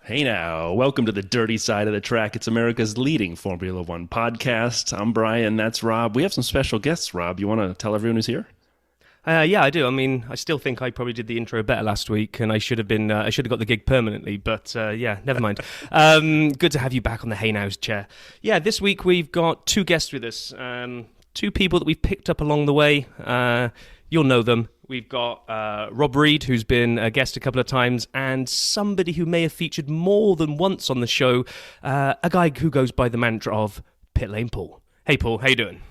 Hey now, welcome to the dirty side of the track. It's America's leading Formula One podcast. I'm Brian, that's Rob. We have some special guests, Rob. You want to tell everyone who's here? Yeah, I do. I mean, I still think I probably did the intro better last week, and I should have got the gig permanently. But yeah, never mind. Good to have you back on the Hey Now's chair. Yeah, this week we've got two guests with us. Two people that we've picked up along the way. You'll know them. We've got Rob Reed, who's been a guest a couple of times, and somebody who may have featured more than once on the show, a guy who goes by the mantra of Pit Lane Paul. Hey, Paul, how you doing?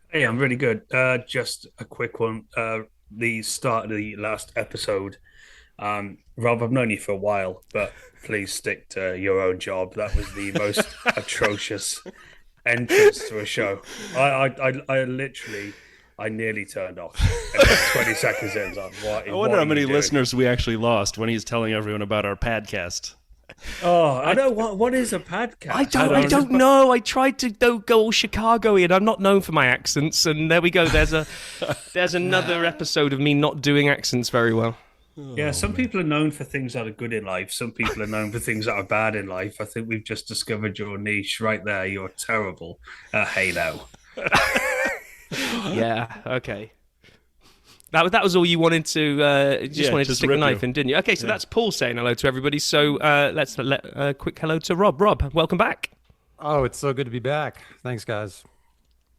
Hey, I'm really good. Just a quick one. The start of the last episode. Rob, I've known you for a while, but please stick to your own job. That was the most atrocious entrance to a show. I nearly turned off. And 20 seconds in, I wonder how many listeners we actually lost when he's telling everyone about our podcast. Oh, I know. What is a podcast? I don't know. I tried to go all Chicago-y, and I'm not known for my accents. And there we go. There's another episode of me not doing accents very well. Yeah, some people are known for things that are good in life. Some people are known for things that are bad in life. I think we've just discovered your niche right there. You're terrible. Hey now. Yeah. Okay. That was all you wanted to wanted to stick a knife in, didn't you? Okay, so that's Paul saying hello to everybody. So let's let a quick hello to Rob. Rob, welcome back. Oh, it's so good to be back. Thanks, guys.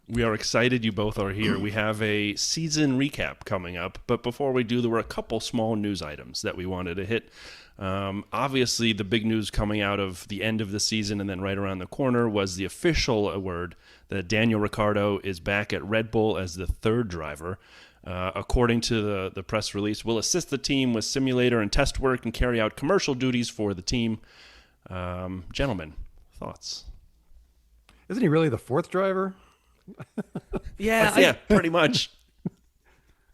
We are excited you both are here. We have a season recap coming up, but before we do, there were a couple small news items that we wanted to hit. Obviously, the big news coming out of the end of the season and then right around the corner was the official word that Daniel Ricciardo is back at Red Bull as the third driver. According to the press release, will assist the team with simulator and test work and carry out commercial duties for the team. Gentlemen, thoughts? Isn't he really the fourth driver? Yeah, pretty much.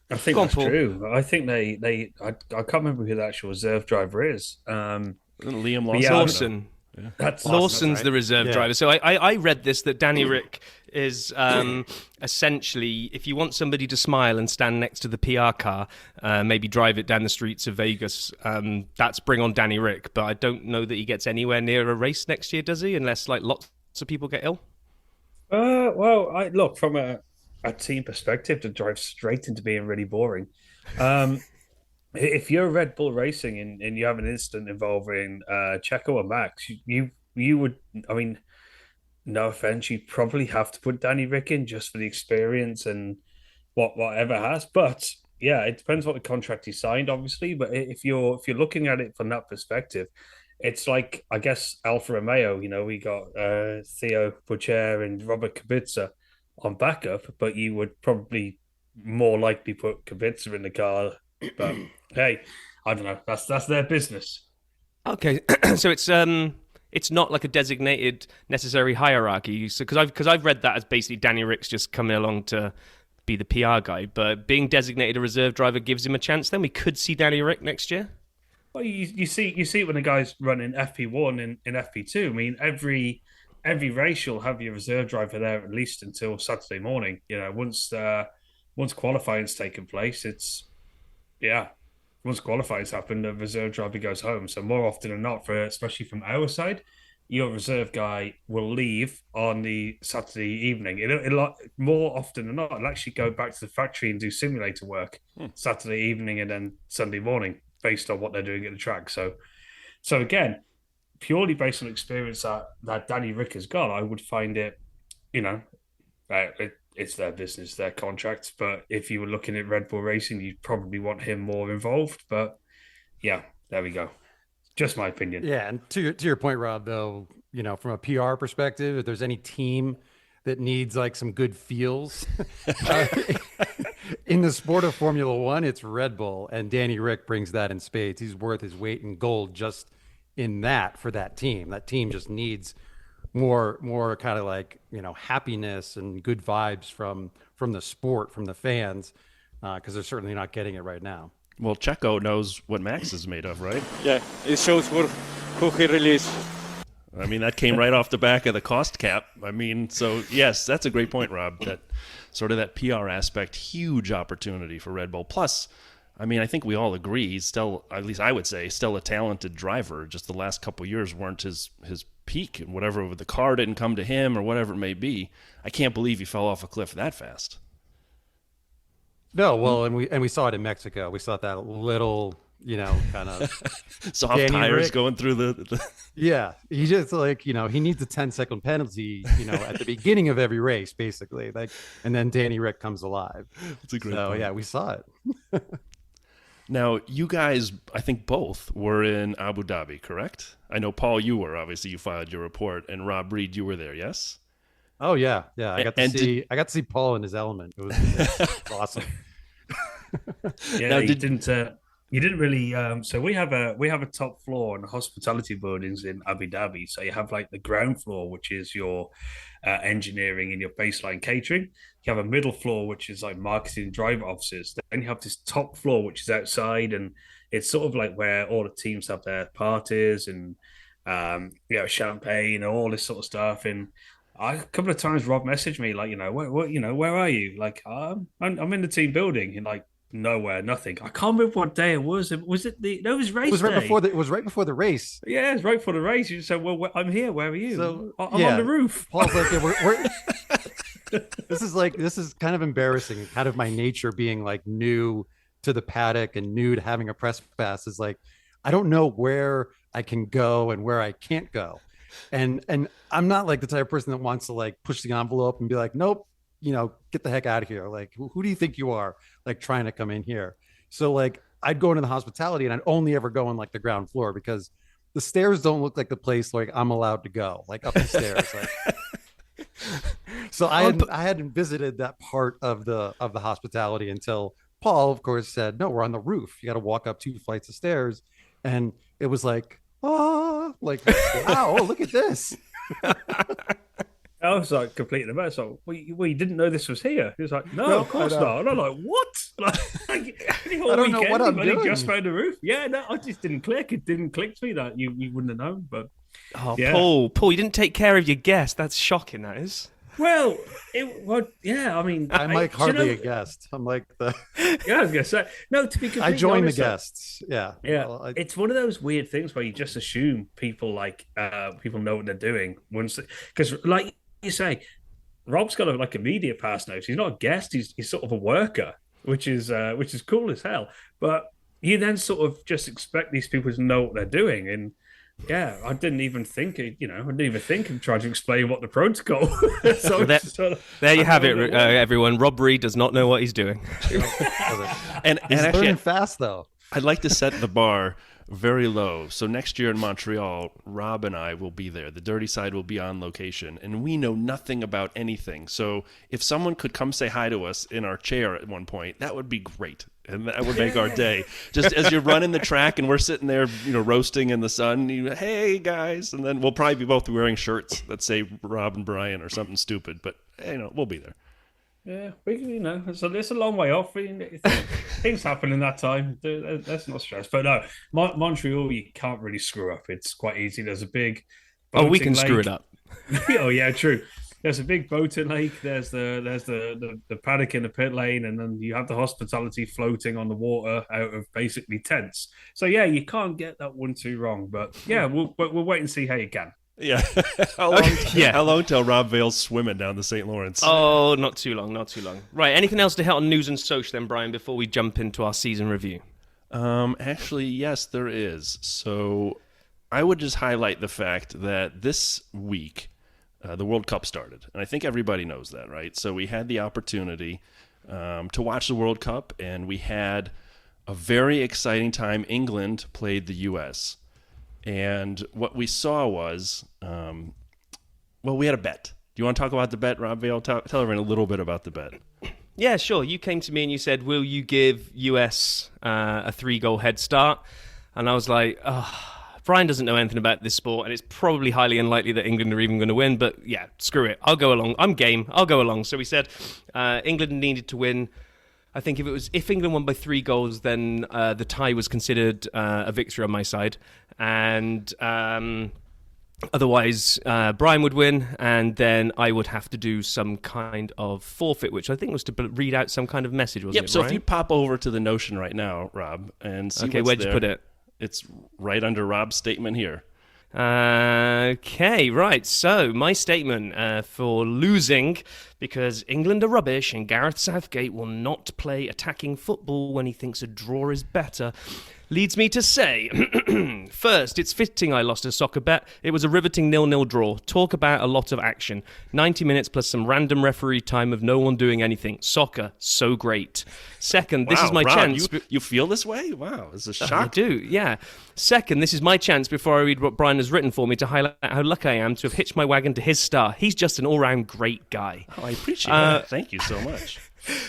I think that's true. I think I can't remember who the actual reserve driver is. Liam Lawson. Yeah, Lawson. Yeah. Lawson's right. the reserve driver. So I read this, that Danny Rick is essentially, if you want somebody to smile and stand next to the PR car, maybe drive it down the streets of Vegas, that's bring on Danny Rick. But I don't know that he gets anywhere near a race next year, does he? Unless lots of people get ill. Well, I look from a team perspective to drive straight into being really boring. If you're Red Bull Racing and you have an incident involving Checo or Max, you would, I mean, no offense, you probably have to put Danny Rick in just for the experience and whatever has. But yeah, it depends what the contract he signed, obviously. But if you're looking at it from that perspective, it's like, I guess, Alfa Romeo. We got Theo Pourchaire and Robert Kubica on backup, but you would probably more likely put Kubica in the car. But hey, I don't know. That's their business. Okay, so it's not like a designated necessary hierarchy. So because I've read that as basically Danny Rick's just coming along to be the PR guy, but being designated a reserve driver gives him a chance. Then we could see Danny Rick next year. Well, you see it when the guys run in FP1 and in FP2. I mean, every race you'll have your reserve driver there at least until Saturday morning. Once qualifying's taken place, once qualifying's happened, the reserve driver goes home. So more often than not, especially from our side, your reserve guy will leave on the Saturday evening. It'll more often than not, it'll actually go back to the factory and do simulator work Saturday evening and then Sunday morning, based on what they're doing at the track. So again, purely based on experience that Danny Rick has got, I would find it, it's their business, their contract. But if you were looking at Red Bull Racing, you'd probably want him more involved. But yeah, there we go. Just my opinion. Yeah, and to your point, Rob, though, from a PR perspective, if there's any team that needs some good feels in the sport of Formula One, it's Red Bull, and Danny Rick brings that in spades. He's worth his weight in gold just in that for that team. That team just needs more kind of happiness and good vibes from the sport, from the fans, because they're certainly not getting it right now. Well, Checo knows what Max is made of, right? Yeah, it shows who he really is. I mean, that came right off the back of the cost cap. I mean, so yes, that's a great point, Rob. That sort of that PR aspect, huge opportunity for Red Bull. Plus, I mean, I think we all agree he's still, at least I would say, still a talented driver. Just the last couple of years weren't his peak, and whatever, the car didn't come to him or whatever it may be. I can't believe he fell off a cliff that fast. No, well, and we saw it in Mexico. We saw that little, kind of soft Danny tires Rick. going through the Yeah, he just like, he needs a 10-second penalty, at the beginning of every race, basically. Like, and then Danny Rick comes alive. It's a great So point. yeah, we saw it. Now, you guys, I think both were in Abu Dhabi, correct? I know, Paul, you were. Obviously, you filed your report. And Rob Reed, you were there, yes? Oh yeah. I got to see Paul in his element. It was awesome. Yeah, Now, you didn't really. So we have a top floor in the hospitality buildings in Abu Dhabi. So you have like the ground floor, which is your engineering and your baseline catering. You have a middle floor, which is like marketing and driver offices. Then you have this top floor, which is outside, and it's sort of like where all the teams have their parties and champagne and all this sort of stuff. And a couple of times Rob messaged me like, where are you? Like, I'm in the team building, and like, nowhere, nothing. I can't remember what day it was. Was it the? No, it was race. It was right day. before it was right before the race. Yeah, it's right before the race. You said, "Well, I'm here. Where are you?" So, I'm on the roof. Paul's like, yeah, we're this is kind of embarrassing. Kind of my nature being like new to the paddock and new to having a press pass is like, I don't know where I can go and where I can't go. And I'm not like the type of person that wants to like push the envelope and be like, nope, get the heck out of here. Like, who do you think you are? Like trying to come in here. So like I'd go into the hospitality and I'd only ever go on like the ground floor because the stairs don't look like the place like I'm allowed to go, like up the stairs. Like, so I hadn't visited that part of the hospitality until Paul, of course, said, no, we're on the roof. You got to walk up 2 flights of stairs. And it was like, like, wow, look at this. I was like completely amazed. So, you didn't know this was here? He was like, no, of course not. And I'm like, what? Like, I don't know what I'm doing. Just found the roof. Yeah, no, I just didn't click. It didn't click to me that you wouldn't have known. But yeah. Paul, you didn't take care of your guest. That's shocking. That is. Well, yeah. I mean, I'm like hardly a guest. I'm like the. Yeah, I was gonna say no. To be completely I join honest, the guests. Yeah, yeah. Well, it's one of those weird things where you just assume people people know what they're doing once, because like you say, Rob's got like a media pass now. So he's not a guest. He's sort of a worker, which is cool as hell. But you then sort of just expect these people to know what they're doing, and yeah, I didn't even think of trying to explain what the protocol. So there you have it, everyone. Rob Reed does not know what he's doing. and he's actually, learning fast though. I'd like to set the bar very low. So next year in Montreal, Rob and I will be there. The Dirty Side will be on location, and we know nothing about anything. So if someone could come say hi to us in our chair at one point, that would be great. And that would make our day. Just as you're running the track and we're sitting there, roasting in the sun, hey guys, and then we'll probably be both wearing shirts that say Rob and Brian or something stupid, but we'll be there. Yeah, so it's a long way off. Things happen in that time. That's not stress. But no, Montreal, you can't really screw up. It's quite easy. There's a big. We can lake. Screw it up. Oh yeah, true. There's a big boating lake. There's the paddock in the pit lane, and then you have the hospitality floating on the water out of basically tents. So yeah, you can't get that one too wrong. But yeah, we'll wait and see how you can. Yeah. How long till Rob Vale's swimming down the St. Lawrence? Oh, not too long. Right. Anything else to hit on news and social then, Brian, before we jump into our season review? Actually, yes, there is. So I would just highlight the fact that this week the World Cup started. And I think everybody knows that, right? So we had the opportunity to watch the World Cup, and we had a very exciting time. England played the U.S., and what we saw was, we had a bet. Do you want to talk about the bet, Rob Vale? Tell everyone a little bit about the bet. Yeah, sure. You came to me and you said, will you give US a 3-goal head start? And I was like, Brian doesn't know anything about this sport, and it's probably highly unlikely that England are even going to win. But yeah, screw it. I'll go along. I'm game. I'll go along. So we said England needed to win. I think if England won by 3 goals, then the tie was considered a victory on my side. And Otherwise, Brian would win, and then I would have to do some kind of forfeit, which I think was to read out some kind of message, wasn't Yep, it, so Brian? if you pop over to the Notion right now, Rob, and see Okay, what's where'd there, you put it? It's right under Rob's statement here. Okay, right. So, my statement for losing, because England are rubbish and Gareth Southgate will not play attacking football when he thinks a draw is better, leads me to say, first, it's fitting I lost a soccer bet. It was a riveting 0-0 draw. Talk about a lot of action. 90 minutes plus some random referee time of no one doing anything. Soccer, so great. Second, this is my Rob, chance. You feel this way? Wow, it's a shock. I do, yeah. Second, this is my chance before I read what Brian has written for me to highlight how lucky I am to have hitched my wagon to his star. He's just an all-round great guy. Oh, I appreciate that. Thank you so much.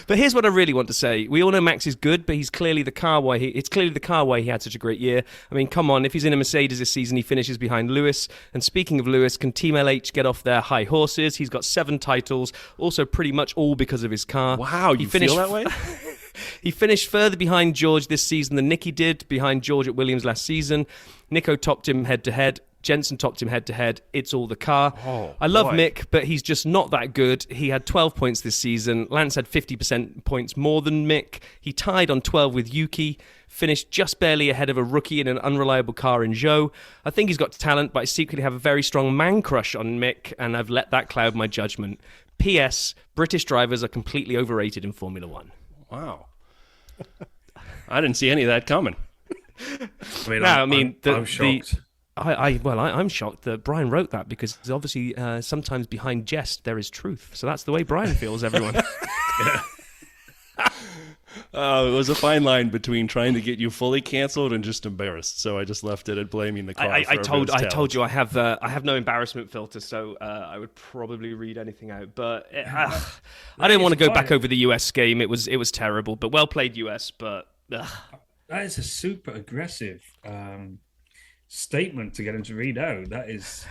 But here's what I really want to say. We all know Max is good, but he's clearly the car why it's clearly the car why he had such a great year. I mean, come on, if he's in a Mercedes this season, he finishes behind Lewis. And speaking of Lewis, can Team LH get off their high horses? He's got 7 titles, also pretty much all because of his car. Wow, you feel that way? He finished further behind George this season than Nicky did, behind George at Williams last season. Nico topped him head-to-head. Jensen topped him head-to-head. It's all the car. I love Mick, but he's just not that good. He had 12 points this season. Lance had 50% points more than Mick. He tied on 12 with Yuki, finished just barely ahead of a rookie in an unreliable car in Zhou. I think he's got talent, but I secretly have a very strong man crush on Mick, and I've let that cloud my judgment. P.S. British drivers are completely overrated in Formula One. Wow. I didn't see any of that coming. I'm shocked. I'm shocked that Brian wrote that, because obviously sometimes behind jest there is truth. So that's the way Brian feels, everyone. It was a fine line between trying to get you fully canceled and just embarrassed. So I just left it at blaming the car. I told you I have no embarrassment filter, so I would probably read anything out. But I didn't want to go back over the US game. It was terrible, but well played US. But that is a super aggressive statement to get him to read out. That is.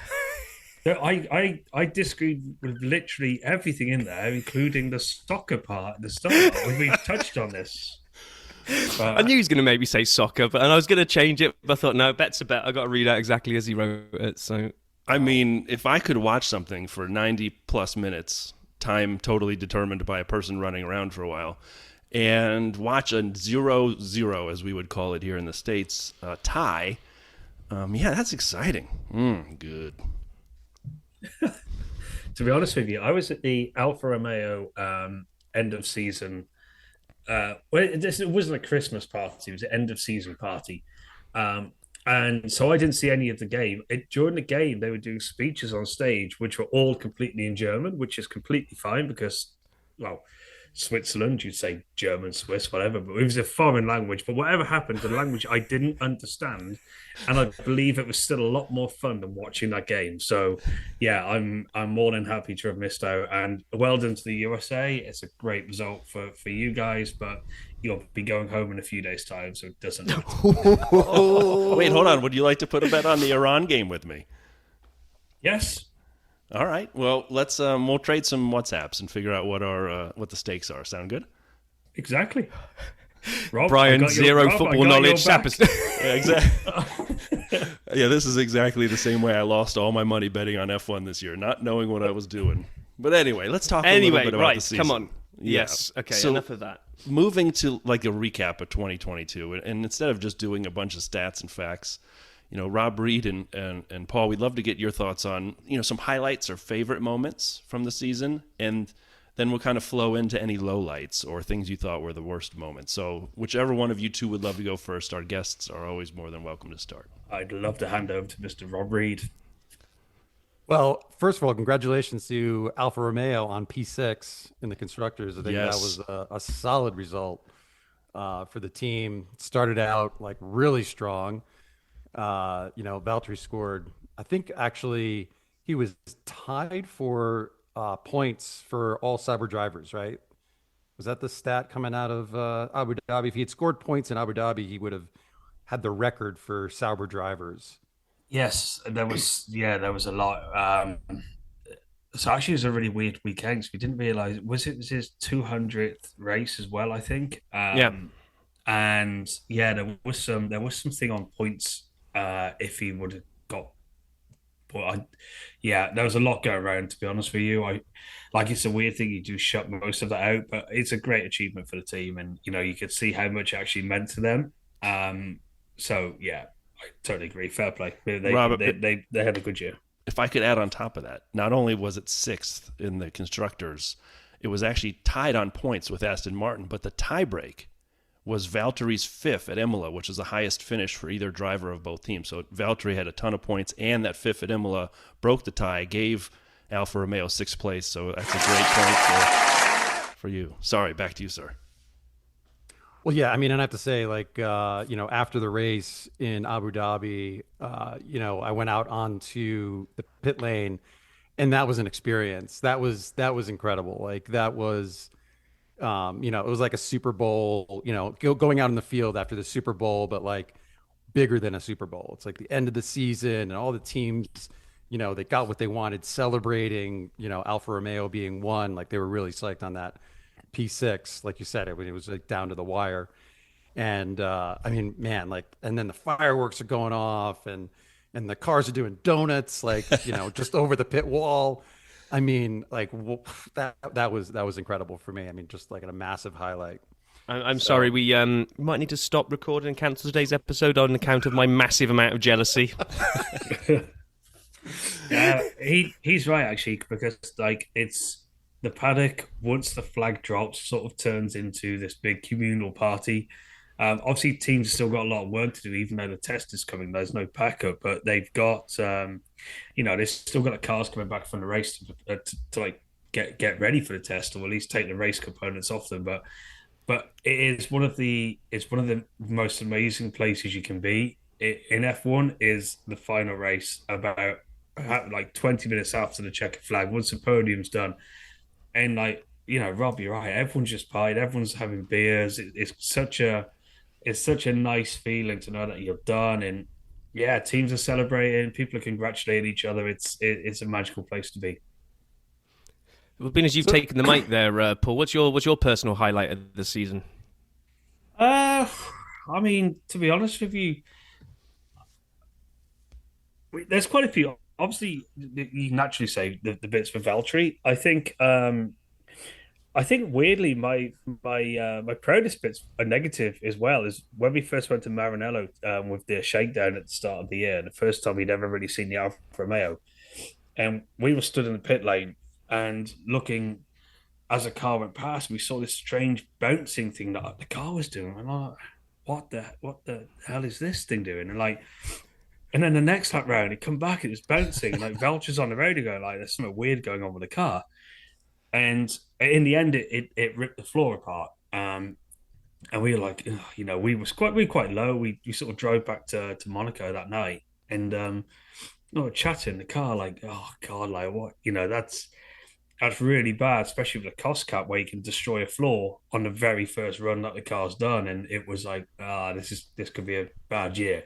I disagree with literally everything in there, including the soccer part. The start. We've touched on this. But I knew he was going to maybe say soccer, and I was going to change it, but I thought, no, bet's a bet. I got to read out exactly as he wrote it. So, I mean, if I could watch something for 90 plus minutes, time totally determined by a person running around for a while, and watch a 0-0, as we would call it here in the States, tie, yeah, that's exciting. Good. To be honest with you, I was at the Alfa Romeo end of season. It wasn't a Christmas party; it was an end of season party, and so I didn't see any of the game. During the game, they were doing speeches on stage, which were all completely in German, which is completely fine because, well, Switzerland, you'd say German, Swiss, whatever, but it was a foreign language. But whatever happened, the language I didn't understand, and I believe it was still a lot more fun than watching that game. So, yeah, I'm more than happy to have missed out, and well done to the USA. It's a great result for you guys, but you'll be going home in a few days' time, so it doesn't matter. Wait, hold on. Would you like to put a bet on the Iran game with me? Yes. All right. Well, let's we'll trade some WhatsApps and figure out what the stakes are. Sound good? Exactly. Rob, Brian, zero football knowledge. Yeah, exactly. Yeah, this is exactly the same way I lost all my money betting on F1 this year, not knowing what I was doing. But anyway, let's talk a little bit about the season. Come on. Yeah. Yes. Okay. So, enough of that. Moving to like a recap of 2022, and instead of just doing a bunch of stats and facts, Rob Reed and Paul, we'd love to get your thoughts on, some highlights or favorite moments from the season, and then we'll kind of flow into any lowlights or things you thought were the worst moments. So whichever one of you two would love to go first, our guests are always more than welcome to start. I'd love to hand over to Mr. Rob Reed. Well, first of all, congratulations to Alfa Romeo on P6 in the Constructors. I think that was a solid result for the team. Started out like really strong. Valtteri scored, I think actually he was tied for points for all Sauber drivers, right? Was that the stat coming out of Abu Dhabi? If he had scored points in Abu Dhabi, he would have had the record for Sauber drivers. Yes, there was a lot. So actually it was a really weird weekend. So we didn't realize, was his 200th race as well, I think. And yeah, there was something on points if he would have got Yeah, there was a lot going around. To be honest with you, it's a weird thing you do shut most of that out, but it's a great achievement for the team, and you could see how much it actually meant to them. So yeah, I totally agree. Fair play. They had a good year. If I could add on top of that, not only was it sixth in the constructors, it was actually tied on points with Aston Martin, but the tiebreak was Valtteri's fifth at Imola, which is the highest finish for either driver of both teams. So Valtteri had a ton of points, and that fifth at Imola broke the tie, gave Alfa Romeo sixth place. So that's a great point for you. Sorry, back to you, sir. Well, yeah, I mean, and I have to say, after the race in Abu Dhabi, I went out onto the pit lane, and that was an experience. That was incredible. Like that was, it was like a Super Bowl. Going out in the field after the Super Bowl, but like bigger than a Super Bowl. It's like the end of the season, and all the teams, they got what they wanted, celebrating. Alfa Romeo being one, like they were really psyched on that P6, like you said, it was like down to the wire. And I mean, man, like, and then the fireworks are going off, and the cars are doing donuts, like, just over the pit wall. I mean, like that was incredible for me. I mean, just like a massive highlight. I'm sorry, we might need to stop recording and cancel today's episode on account of my massive amount of jealousy. Yeah, he's right actually, because like it's the paddock, once the flag drops, sort of turns into this big communal party. Obviously, teams have still got a lot of work to do, even though the test is coming. There's no backup, but they've got, they've still got the cars coming back from the race to like get ready for the test, or at least take the race components off them. But it's one of the most amazing places you can be in F1. Is the final race about like 20 minutes after the checkered flag, once the podium's done. And like, Rob, you're right. Everyone's just partying. Everyone's having beers. It's such a nice feeling to know that you're done. And yeah, teams are celebrating. People are congratulating each other. It's a magical place to be. Well, being as you've taken the mic there, Paul, what's your personal highlight of the season? I mean, to be honest with you, there's quite a few. Obviously, you naturally say the bits for Valtteri. I think weirdly, my proudest bits are negative as well. Is when we first went to Maranello with the shakedown at the start of the year, the first time we'd ever really seen the Alfa Romeo, and we were stood in the pit lane and looking as a car went past. We saw this strange bouncing thing that the car was doing. I'm like, what the hell is this thing doing? And then the next lap round, it come back, it was bouncing. Like Valtteri's on the road going, like, there's something weird going on with the car. And in the end, it ripped the floor apart. And we were like, we were quite low. We sort of drove back to Monaco that night, and we were chatting in the car, like, oh God, like what? That's really bad, especially with a cost cap where you can destroy a floor on the very first run that the car's done. And it was like, this could be a bad year.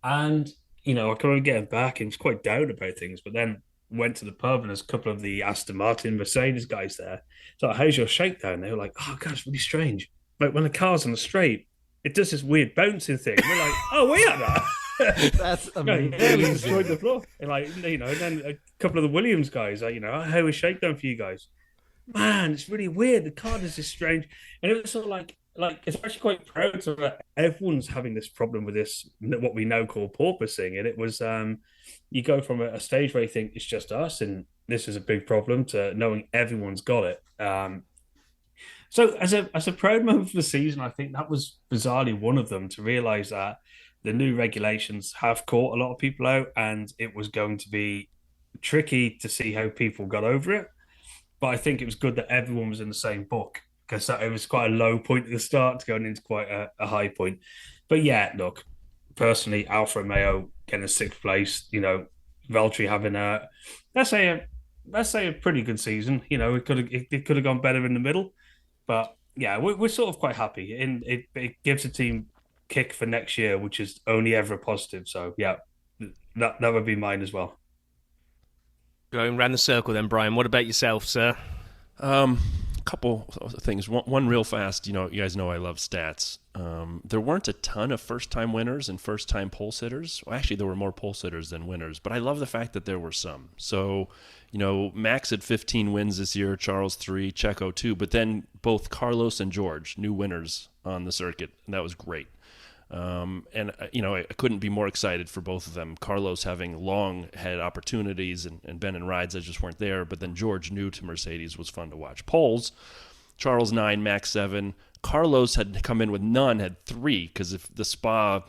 And, I kind of getting back and was quite down about things, but then went to the pub and there's a couple of the Aston Martin Mercedes guys there. So how's your shakedown? They were like, oh God, it's really strange. Like when the car's on the straight, it does this weird bouncing thing. We're like, oh, we had that. That's amazing. Yeah, we destroyed the floor. And like, and then a couple of the Williams guys, like, how was shakedown for you guys? Man, it's really weird. The car does this strange. And it was sort of like it's actually quite proud so that everyone's having this problem with this, what we now call porpoising. And it was you go from a stage where you think it's just us and this is a big problem to knowing everyone's got it. So as a proud moment for the season, I think that was bizarrely one of them, to realize that the new regulations have caught a lot of people out, and it was going to be tricky to see how people got over it. But I think it was good that everyone was in the same book, because it was quite a low point at the start going into quite a high point. But yeah, look, personally, Alfa Romeo getting a sixth place, Valtteri having let's say a pretty good season. It could have gone better in the middle, but yeah, we're sort of quite happy, and it gives the team kick for next year, which is only ever a positive. So yeah, that would be mine as well. Going round the circle then, Brian. What about yourself, sir? couple things. One real fast. You guys know I love stats. There weren't a ton of first-time winners and first-time pole sitters. Well, actually, there were more pole sitters than winners, but I love the fact that there were some. So, Max had 15 wins this year, Charles 3, Checo 2, but then both Carlos and George, new winners on the circuit, and that was great. I couldn't be more excited for both of them. Carlos having long had opportunities and been in rides that just weren't there, but then George, new to Mercedes, was fun to watch. Poles, Charles 9, Max 7. Carlos had come in with none, had 3, because if the Spa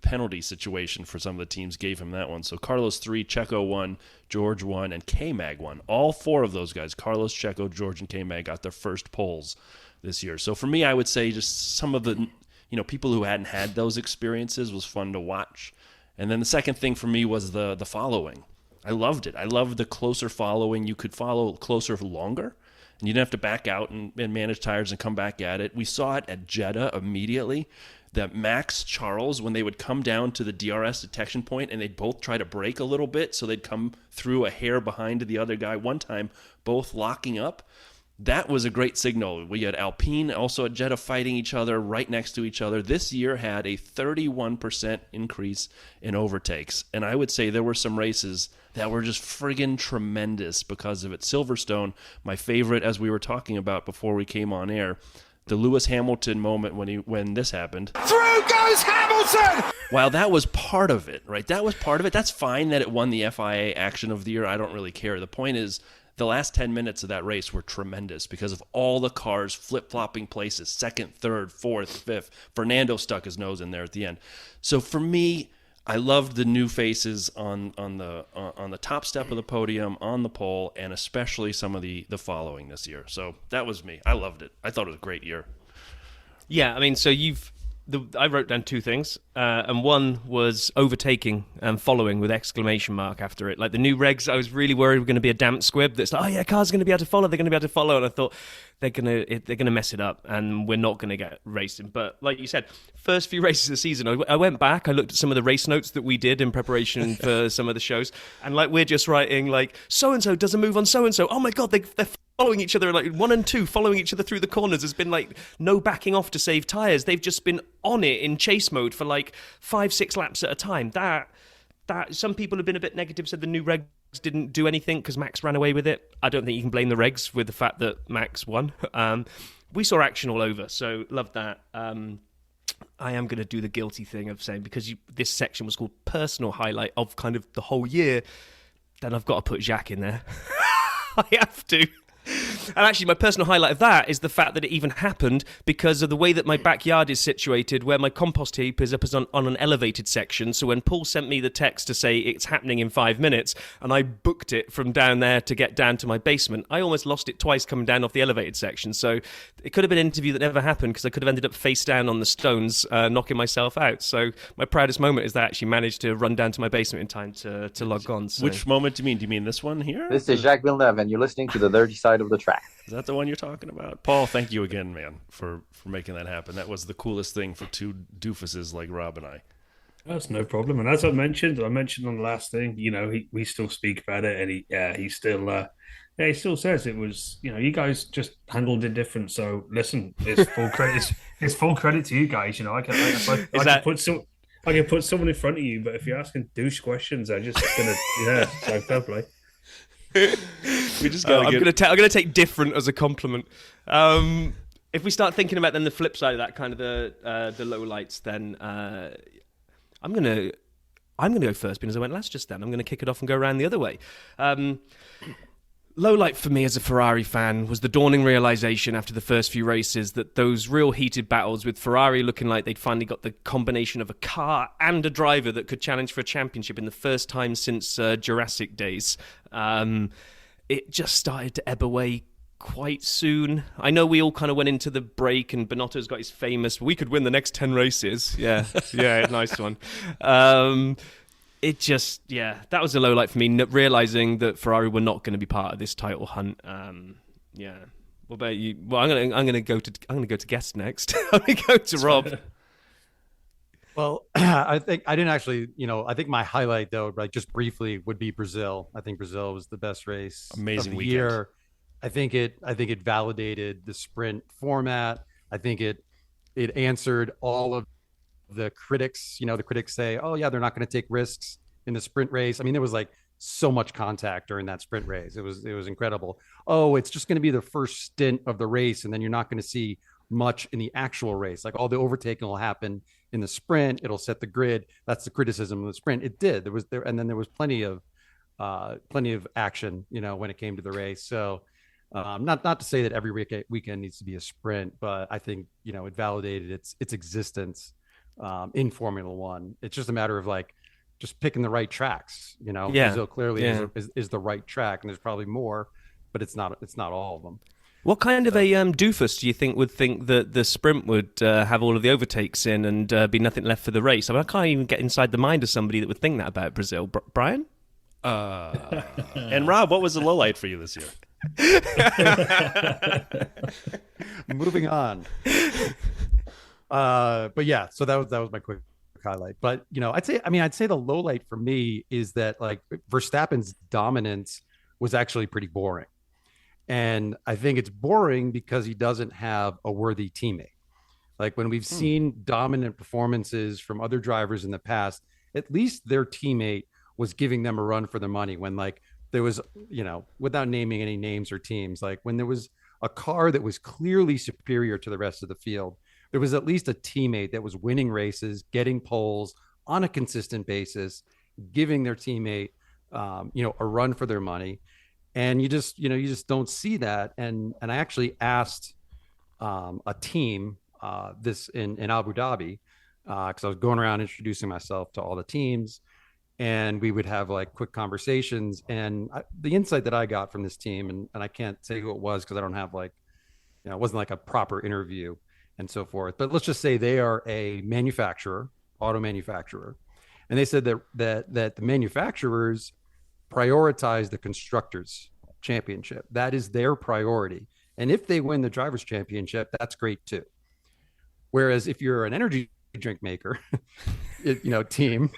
penalty situation for some of the teams gave him that one. So Carlos 3, Checo 1, George 1, and K-Mag 1. All 4 of those guys, Carlos, Checo, George, and K-Mag, got their first poles this year. So for me, I would say just some of the people who hadn't had those experiences was fun to watch. And then the second thing for me was the following. I loved it. I loved the closer following. You could follow closer for longer, and you didn't have to back out and manage tires and come back at it. We saw it at Jeddah immediately, that Max, Charles, when they would come down to the DRS detection point and they'd both try to brake a little bit so they'd come through a hair behind the other guy one time, both locking up. That was a great signal. We had Alpine also at Jeddah fighting each other right next to each other. This year had a 31% increase in overtakes. And I would say there were some races that were just friggin' tremendous because of it. Silverstone, my favorite, as we were talking about before we came on air, the Lewis Hamilton moment when this happened. Through goes Hamilton! While that was part of it, right? That was part of it. That's fine that it won the FIA Action of the Year. I don't really care. The point is, the last 10 minutes of that race were tremendous because of all the cars flip-flopping places, second, third, fourth, fifth. Fernando stuck his nose in there at the end. So for me, I loved the new faces on the top step of the podium, on the pole, and especially some of the following this year. So that was me. I loved it. I thought it was a great year. Yeah, I mean, so I wrote down 2 things, and one was overtaking and following with exclamation mark after it. Like the new regs, I was really worried were going to be a damp squib that's like, oh yeah, cars are going to be able to follow, they're going to be able to follow, and I thought they're going to mess it up, and we're not going to get racing. But like you said, first few races of the season, I went back, I looked at some of the race notes that we did in preparation for some of the shows, and like we're just writing like, so-and-so does a move on so-and-so, oh my god, they're following each other, like 1 and 2 following each other through the corners. There's been like no backing off to save tires. They've just been on it in chase mode for like 5-6 laps at a time. That some people have been a bit negative, said the new regs didn't do anything because Max ran away with it. I don't think you can blame the regs with the fact that Max won. We saw action all over, so loved that. I am going to do the guilty thing of saying, because this section was called personal highlight of kind of the whole year, then I've got to put Jacques in there. I have to. And actually, my personal highlight of that is the fact that it even happened because of the way that my backyard is situated, where my compost heap is up on an elevated section. So when Paul sent me the text to say it's happening in 5 minutes, and I booked it from down there to get down to my basement, I almost lost it twice coming down off the elevated section. So it could have been an interview that never happened because I could have ended up face down on the stones, knocking myself out. So my proudest moment is that I actually managed to run down to my basement in time to log on. So. Which moment do you mean? Do you mean this one here? This is Jacques Villeneuve, and you're listening to the dirty side of the track. Is that the one you're talking about? Paul, thank you again, man, for making that happen. That was the coolest thing for 2 doofuses like Rob and I. That's no problem. And as I mentioned on the last thing, we still speak about it, and he still says it was, you guys just handled it different. So listen, it's full credit. It's full credit to you guys. I can put someone in front of you, but if you're asking douche questions, I'm just gonna so fair play. We just I'm going to take different as a compliment. If we start thinking about then the flip side of that, kind of the lowlights, then I'm going to go first because I went last just then. I'm going to kick it off and go around the other way. Lowlight for me as a Ferrari fan was the dawning realization after the first few races that those real heated battles with Ferrari looking like they'd finally got the combination of a car and a driver that could challenge for a championship in the first time since Jurassic days. It just started to ebb away quite soon. I know we all kind of went into the break and Binotto's got his famous, we could win the next 10 races. Yeah, nice one. It just, that was a low light for me, realizing that Ferrari were not going to be part of this title hunt. What about you? Well, I'm gonna go to guest next. I'm gonna go to Rob. Well, I think I didn't actually, I think my highlight though, right, just briefly would be Brazil. I think Brazil was the best race Amazing of the weekend. year. I think it validated the sprint format. I think it answered all of the critics. The critics say, oh yeah, they're not going to take risks in the sprint race. I mean, there was like so much contact during that sprint race. It was incredible. Oh, it's just going to be the first stint of the race, and then you're not going to see much in the actual race. Like all the overtaking will happen in the sprint. It'll set the grid. That's the criticism of the sprint. It did. And then there was plenty of action, when it came to the race. So not to say that every weekend needs to be a sprint, but I think it validated its existence in Formula One. It's just a matter of like just picking the right tracks. Brazil clearly is the right track, and there's probably more, but it's not all of them. What kind of a doofus do you think would think that the sprint would have all of the overtakes in and be nothing left for the race? I mean, I can't even get inside the mind of somebody that would think that about Brazil. Brian? And Rob, what was the low light for you this year? Moving on. But yeah, so that was my quick highlight. But I'd say the low light for me is that like Verstappen's dominance was actually pretty boring. And I think it's boring because he doesn't have a worthy teammate. Like when we've seen dominant performances from other drivers in the past, at least their teammate was giving them a run for their money. When like there was, without naming any names or teams, like when there was a car that was clearly superior to the rest of the field, there was at least a teammate that was winning races, getting poles on a consistent basis, giving their teammate, a run for their money. And you just don't see that. And I actually asked a team this in Abu Dhabi, because I was going around introducing myself to all the teams, and we would have like quick conversations. And the insight that I got from this team, and I can't say who it was because I don't have like, it wasn't like a proper interview and so forth. But let's just say they are a auto manufacturer, and they said that the manufacturers prioritize the constructors championship. That is their priority. And if they win the drivers championship, that's great too. Whereas if you're an energy drink maker, team,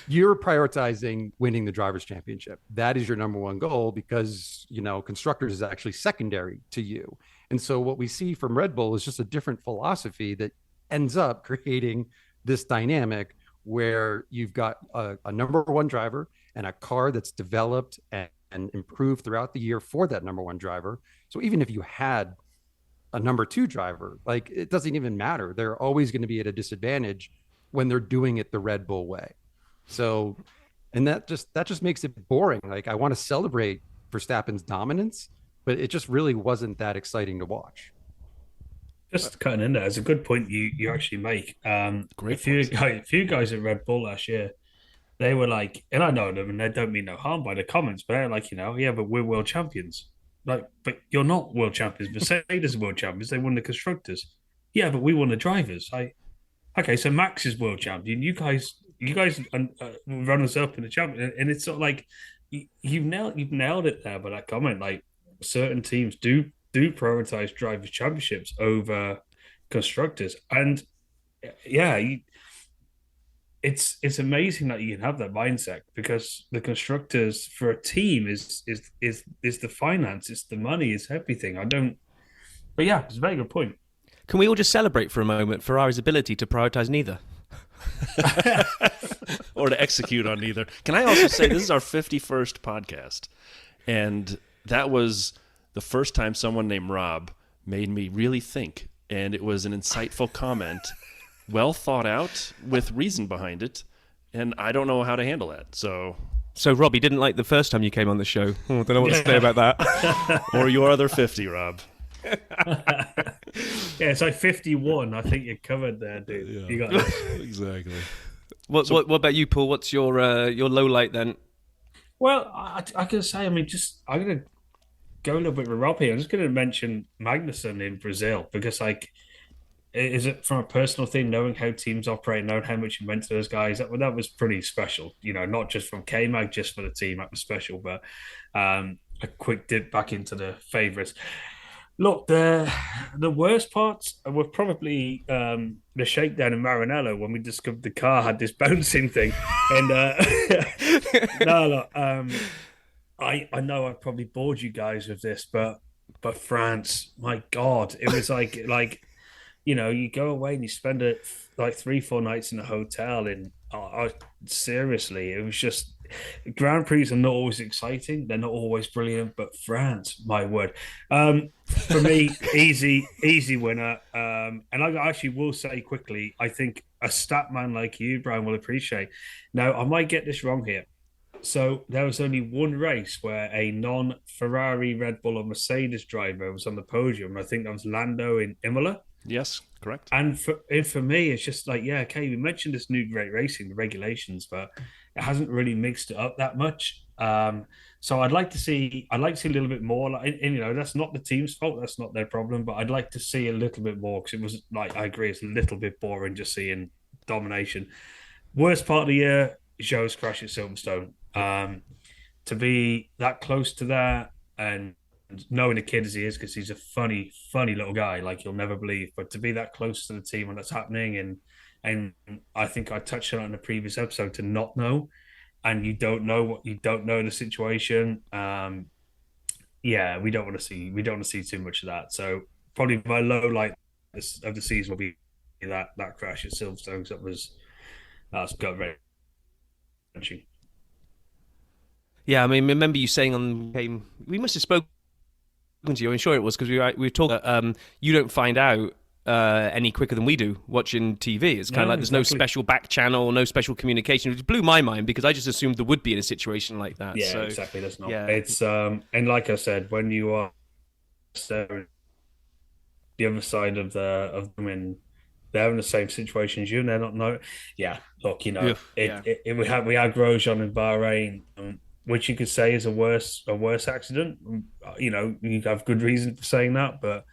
you're prioritizing winning the drivers championship. That is your number one goal because, constructors is actually secondary to you. And so what we see from Red Bull is just a different philosophy that ends up creating this dynamic where you've got a number one driver and a car that's developed and improved throughout the year for that number one driver. So even if you had a number two driver, like it doesn't even matter. They're always going to be at a disadvantage when they're doing it the Red Bull way. So, and that just makes it boring. Like I want to celebrate Verstappen's dominance, but it just really wasn't that exciting to watch. Just cutting in there, it's a good point you actually make. Great. A few guys at Red Bull last year, they were like, and I know them, and they don't mean no harm by the comments, but they're like, yeah, but we're world champions. Like, but you're not world champions. Mercedes are world champions. They won the constructors. Yeah, but we won the drivers. Okay, so Max is world champion. You guys run us up in the champion, and it's sort of like you've nailed it there by that comment. Like certain teams do prioritize drivers championships over constructors, and yeah, it's amazing that you can have that mindset because the constructors for a team is the finance, it's the money, it's everything. But yeah, it's a very good point. Can we all just celebrate for a moment Ferrari's ability to prioritize neither? Or to execute on neither. Can I also say this is our 51st podcast, and that was the first time someone named Rob made me really think, and it was an insightful comment, well thought out, with reason behind it, and I don't know how to handle that. So Rob, you didn't like the first time you came on the show. I don't know what to say about that. Or your other 50, Rob. Yeah, it's like 51. I think you're covered there, dude. Yeah. You got it. Exactly. What about you, Paul? What's your low light then? Well, I can say, I'm going to go a little bit with Rob here. I'm just going to mention Magnussen in Brazil because, like, is it from a personal thing, knowing how teams operate, knowing how much you meant to those guys? That was pretty special. Not just from K-Mag, just for the team. That was special. But a quick dip back into the favourites. Look, the worst parts were probably the shakedown in Maranello when we discovered the car had this bouncing thing. And I know I probably bored you guys with this, but France, my God, it was like you go away and you spend like 3-4 nights in a hotel, and seriously, it was just Grand Prix are not always exciting. They're not always brilliant, but France, my word. For me, easy winner. And I actually will say quickly, I think a stat man like you, Brian, will appreciate. Now, I might get this wrong here. So there was only one race where a non-Ferrari, Red Bull, or Mercedes driver was on the podium. I think that was Lando in Imola. Yes, correct. And for me, it's just like, yeah, okay, we mentioned this new great racing, the regulations, but it hasn't really mixed it up that much. So I'd like to see a little bit more. Like, and that's not the team's fault, that's not their problem, but I'd like to see a little bit more because it was like, I agree, it's a little bit boring just seeing domination. Worst part of the year, Zhou's crash at Silverstone. To be that close to that and knowing the kid as he is, because he's a funny little guy, like you'll never believe. But to be that close to the team when that's happening, and I think I touched on it in a previous episode, to not know, and you don't know what you don't know in the situation. Yeah, we don't want to see too much of that. So probably my low light of the season will be that crash at Silverstone. That's got very. Yeah, I mean, remember you saying we must have spoken to you. I'm sure it was because we were talking. You don't find out any quicker than we do watching TV. It's kind of like there's no special back channel, no special communication, which blew my mind because I just assumed there would be in a situation like that. Yeah, exactly. That's not. Yeah. It's and like I said, when you are the other side of them and they're in the same situation as you, and they're not know. Yeah, look, we had Grosjean in Bahrain. Which you could say is a worse accident. You have good reason for saying that, but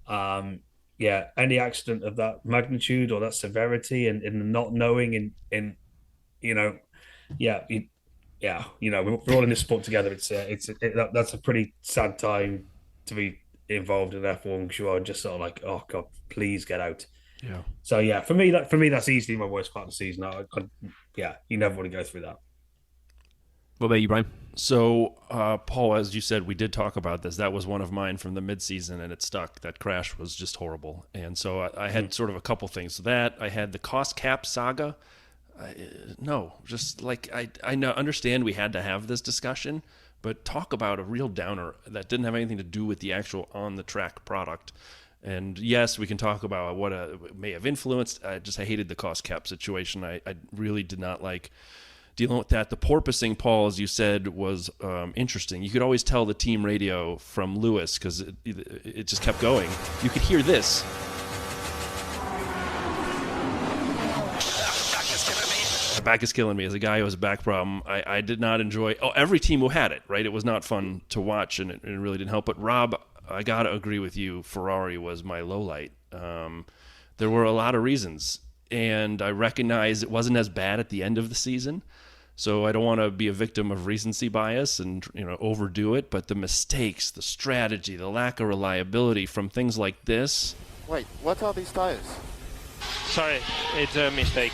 any accident of that magnitude or that severity and not knowing we're all in this sport together. That's a pretty sad time to be involved in F1 because you are just sort of like, oh God, please get out. Yeah. So yeah, for me that's easily my worst part of the season. You never want to go through that. What about you, Brian? So, Paul, as you said, we did talk about this. That was one of mine from the midseason, and it stuck. That crash was just horrible. And so I had sort of a couple things. So that, I had the cost cap saga. I understand we had to have this discussion, but talk about a real downer that didn't have anything to do with the actual on-the-track product. And yes, we can talk about what it may have influenced. I hated the cost cap situation. I really did not like dealing with that. The porpoising, Paul, as you said, was interesting. You could always tell the team radio from Lewis because it just kept going. You could hear this. My back is killing me. As a guy who has a back problem, I did not enjoy. Every team who had it, right? It was not fun to watch, and it really didn't help. But Rob, I gotta agree with you. Ferrari was my low light. There were a lot of reasons, and I recognize it wasn't as bad at the end of the season. So I don't want to be a victim of recency bias and overdo it, but the mistakes, the strategy, the lack of reliability from things like this. Wait, what are these tires? Sorry, it's a mistake.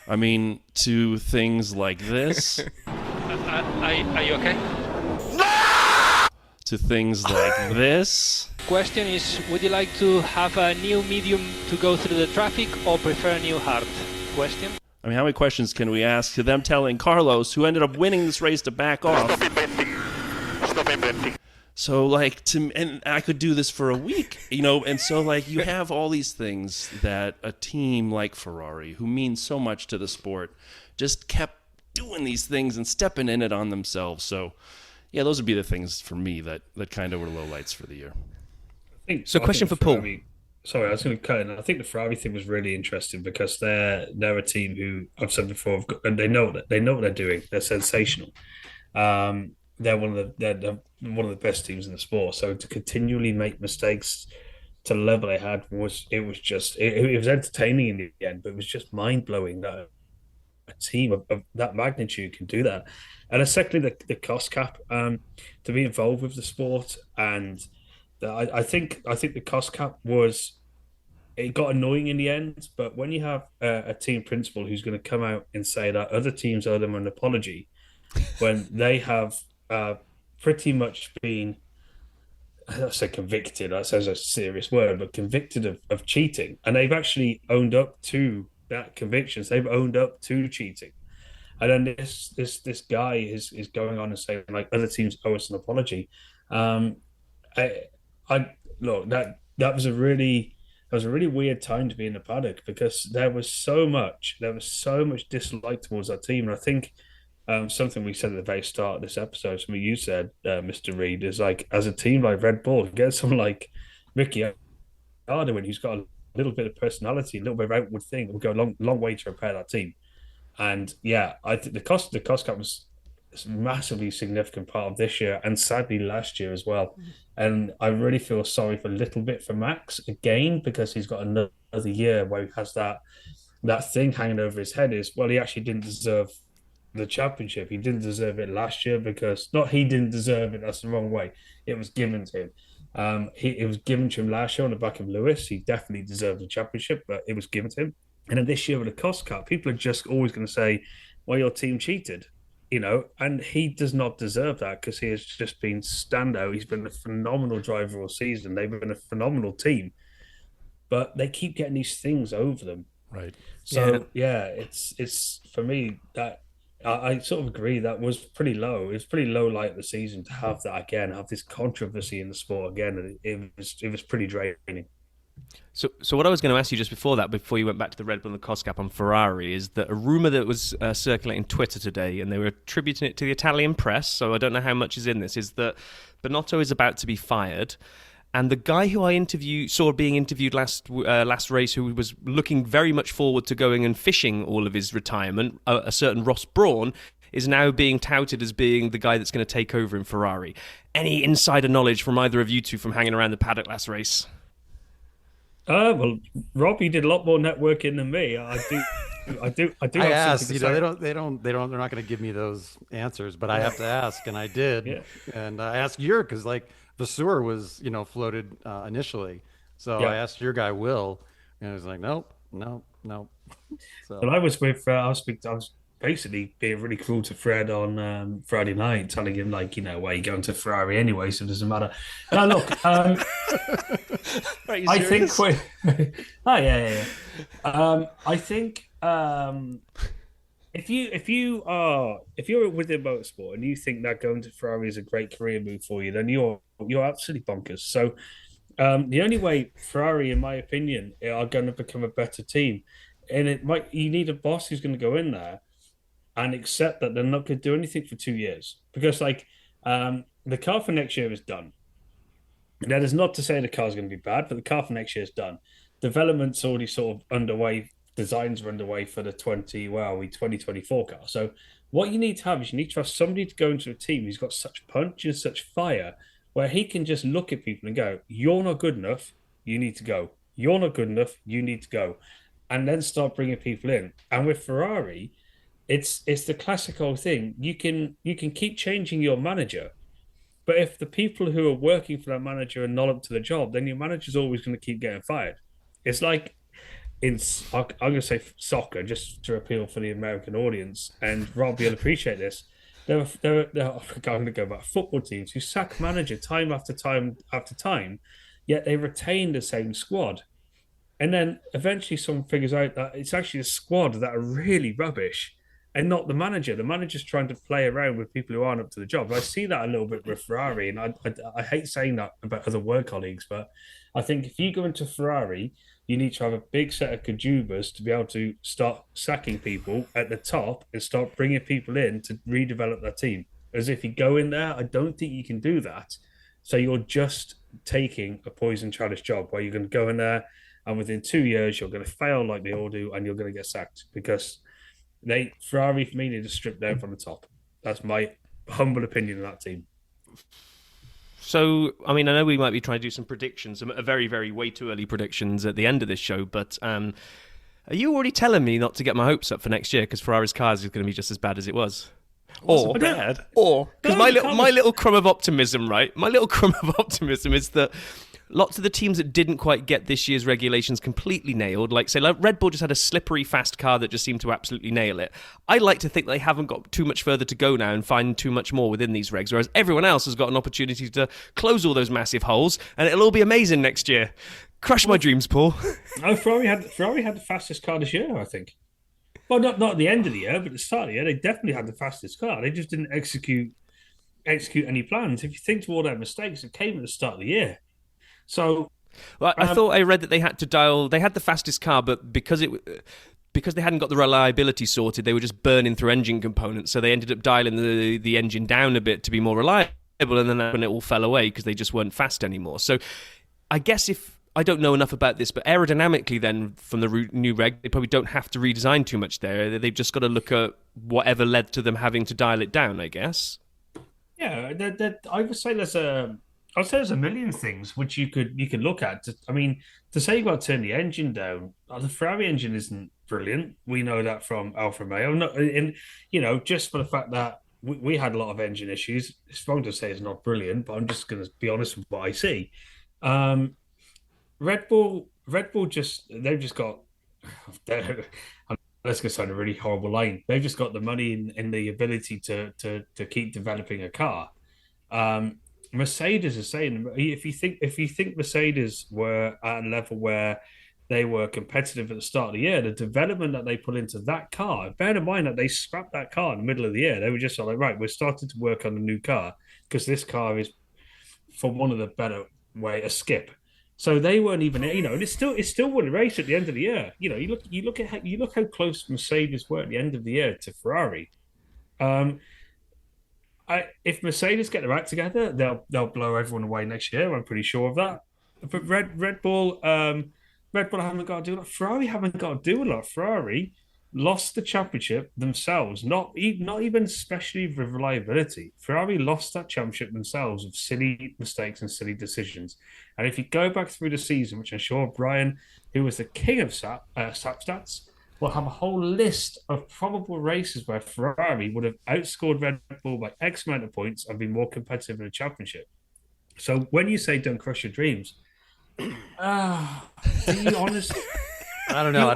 I mean, to things like this. Are you okay? To things like this. Question is, would you like to have a new medium to go through the traffic or prefer a new hard? Question. I mean, how many questions can we ask to them telling Carlos, who ended up winning this race, to back off? Stop inventing. So, and I could do this for a week, and so, you have all these things that a team like Ferrari, who means so much to the sport, just kept doing these things and stepping in it on themselves. So, yeah, those would be the things for me that kind of were lowlights for the year. Question for Paul. Sorry, I was going to cut in. I think the Ferrari thing was really interesting because they're a team who I've said before, and they know what they're doing. They're sensational. They're one of the best teams in the sport. So to continually make mistakes to the level they had was entertaining in the end, but it was just mind blowing that a team of that magnitude can do that. And secondly, the cost cap to be involved with the sport, and I think the cost cap it got annoying in the end. But when you have a team principal who's going to come out and say that other teams owe them an apology when they have pretty much been, I say convicted, that sounds a serious word, but convicted of cheating. And they've actually owned up to that convictions. They've owned up to cheating. And then this guy is going on and saying like other teams owe us an apology. Um, I I look that was a really weird time to be in the paddock because there was so much dislike towards that team, and I think something we said at the very start of this episode, something you said, Mr. Reed, is like as a team like Red Bull, get someone like Ricky Arduin who's got a little bit of personality, a little bit of outward thing, will go a long way to repair that team. And yeah, I think the cost cut was a massively significant part of this year and sadly last year as well. And I really feel sorry for a little bit for Max again because he's got another year where he has that thing hanging over his head. Is well, he actually didn't deserve the championship. He didn't deserve it last year because not he didn't deserve it. That's the wrong way. It was given to him. It was given to him last year on the back of Lewis. He definitely deserved the championship, but it was given to him. And then this year with a cost cut, people are just always going to say, well, your team cheated, and he does not deserve that because he has just been standout. He's been a phenomenal driver all season. They've been a phenomenal team, but they keep getting these things over them. Right. So, it's for me that I sort of agree that was pretty low. It was pretty low light of the season to have that again, have this controversy in the sport again. And it was pretty draining. So what I was going to ask you just before that, before you went back to the Red Bull and the cost cap on Ferrari, is that a rumour that was circulating Twitter today, and they were attributing it to the Italian press, so I don't know how much is in this, is that Binotto is about to be fired, and the guy who I saw being interviewed last race, who was looking very much forward to going and fishing all of his retirement, a certain Ross Brawn, is now being touted as being the guy that's going to take over in Ferrari. Any insider knowledge from either of you two from hanging around the paddock last race? Well, Rob, you did a lot more networking than me. I do. I asked. They're not going to give me those answers, but I have to ask, and I did. Yeah. And I asked your because like Vasseur was floated initially, so Yeah. I asked your guy Will, and he was like, nope. So Well, I was basically being really cruel to Fred on Friday night, telling him well, you're going to Ferrari anyway, so it doesn't matter. Now, look, I think we. Oh yeah. I think if you're within motorsport and you think that going to Ferrari is a great career move for you, then you're absolutely bonkers. So the only way Ferrari, in my opinion, are going to become a better team, and you need a boss who's going to go in there and accept that they're not going to do anything for 2 years because the car for next year is done. That is not to say the car's going to be bad, but the car for next year is done. Development's already sort of underway. Designs are underway for the 2024 car. So what you need to have is you need to have somebody to go into a team who's got such punch and such fire where he can just look at people and go, you're not good enough, you need to go. You're not good enough, you need to go. And then start bringing people in. And with Ferrari, it's the classic old thing. You can keep changing your manager, but if the people who are working for that manager are not up to the job, then your manager's always going to keep getting fired. It's like I'm going to say soccer, just to appeal for the American audience, and Rob, you'll appreciate this. I'm going to go back. Football teams who sack manager time after time after time, yet they retain the same squad. And then eventually someone figures out that it's actually a squad that are really rubbish and not the manager. The manager's trying to play around with people who aren't up to the job. I see that a little bit with Ferrari, and I hate saying that about other work colleagues, but I think if you go into Ferrari, you need to have a big set of cajubas to be able to start sacking people at the top and start bringing people in to redevelop that team. As if you go in there, I don't think you can do that. So you're just taking a poison chalice job where you're going to go in there and within 2 years, you're going to fail like they all do and you're going to get sacked because Ferrari, for me, need to strip down from the top. That's my humble opinion of that team. So, I mean, I know we might be trying to do some predictions, a very, very way too early predictions at the end of this show, but are you already telling me not to get my hopes up for next year because Ferrari's cars is going to be just as bad as it was? Or because my little crumb of optimism, right? My little crumb of optimism is that lots of the teams that didn't quite get this year's regulations completely nailed, like say like Red Bull just had a slippery fast car that just seemed to absolutely nail it. I like to think they haven't got too much further to go now and find too much more within these regs, whereas everyone else has got an opportunity to close all those massive holes, and it'll all be amazing next year. Crush my dreams, Paul. Oh, Ferrari had the fastest car this year, I think. Well, not at the end of the year, but at the start of the year, they definitely had the fastest car. They just didn't execute any plans. If you think to all their mistakes, it came at the start of the year. So, well, I thought I read that they had the fastest car, but because they hadn't got the reliability sorted, they were just burning through engine components. So they ended up dialing the engine down a bit to be more reliable, and then when it all fell away because they just weren't fast anymore. So I guess I don't know enough about this, but aerodynamically then, from the new reg, they probably don't have to redesign too much there. They've just got to look at whatever led to them having to dial it down, I guess. Yeah, I would say there's a million things which you could look at. I mean, to say you've got to turn the engine down, the Ferrari engine isn't brilliant. We know that from Alfa Romeo. Just for the fact that we had a lot of engine issues. It's wrong to say it's not brilliant, but I'm just going to be honest with what I see. Red Bull they've just got. That's going to sound a really horrible line. They've just got the money and the ability to keep developing a car. Mercedes is saying, if you think Mercedes were at a level where they were competitive at the start of the year, the development that they put into that car, bear in mind that they scrapped that car in the middle of the year. They were just like, right, we're starting to work on a new car because this car is, for one of the better way, a skip. So they weren't even, and it still won a race at the end of the year. You look how close Mercedes were at the end of the year to Ferrari. If Mercedes get their act together, they'll blow everyone away next year. I'm pretty sure of that. But Red Bull haven't got to do a lot. Ferrari haven't got to do a lot. Ferrari lost the championship themselves, not even especially with reliability. Ferrari lost that championship themselves with silly mistakes and silly decisions. And if you go back through the season, which I'm sure Brian, who was the king of SAP stats, will have a whole list of probable races where Ferrari would have outscored Red Bull by X amount of points and been more competitive in the championship. So when you say don't crush your dreams, be honest. I don't know.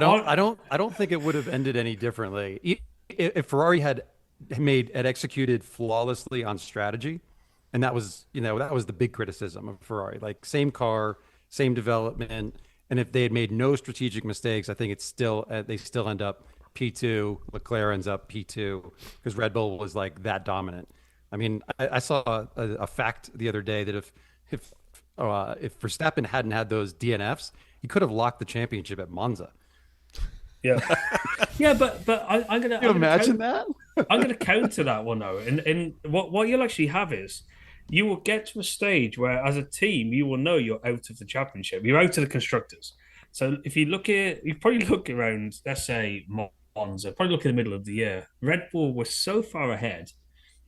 I don't think it would have ended any differently if Ferrari had executed flawlessly on strategy, and that was the big criticism of Ferrari. Like, same car, same development, and if they had made no strategic mistakes, I think they still end up P2. Leclerc ends up P2 because Red Bull was like that dominant. I mean, I saw a fact the other day that if Verstappen hadn't had those DNFs, he could have locked the championship at Monza. Yeah, yeah, but I'm gonna. Can you imagine that? I'm gonna counter that one though, and what you'll actually have is you will get to a stage where, as a team, you will know you're out of the championship. You're out of the constructors. So if you probably look around, let's say Monza, probably look in the middle of the year. Red Bull was so far ahead.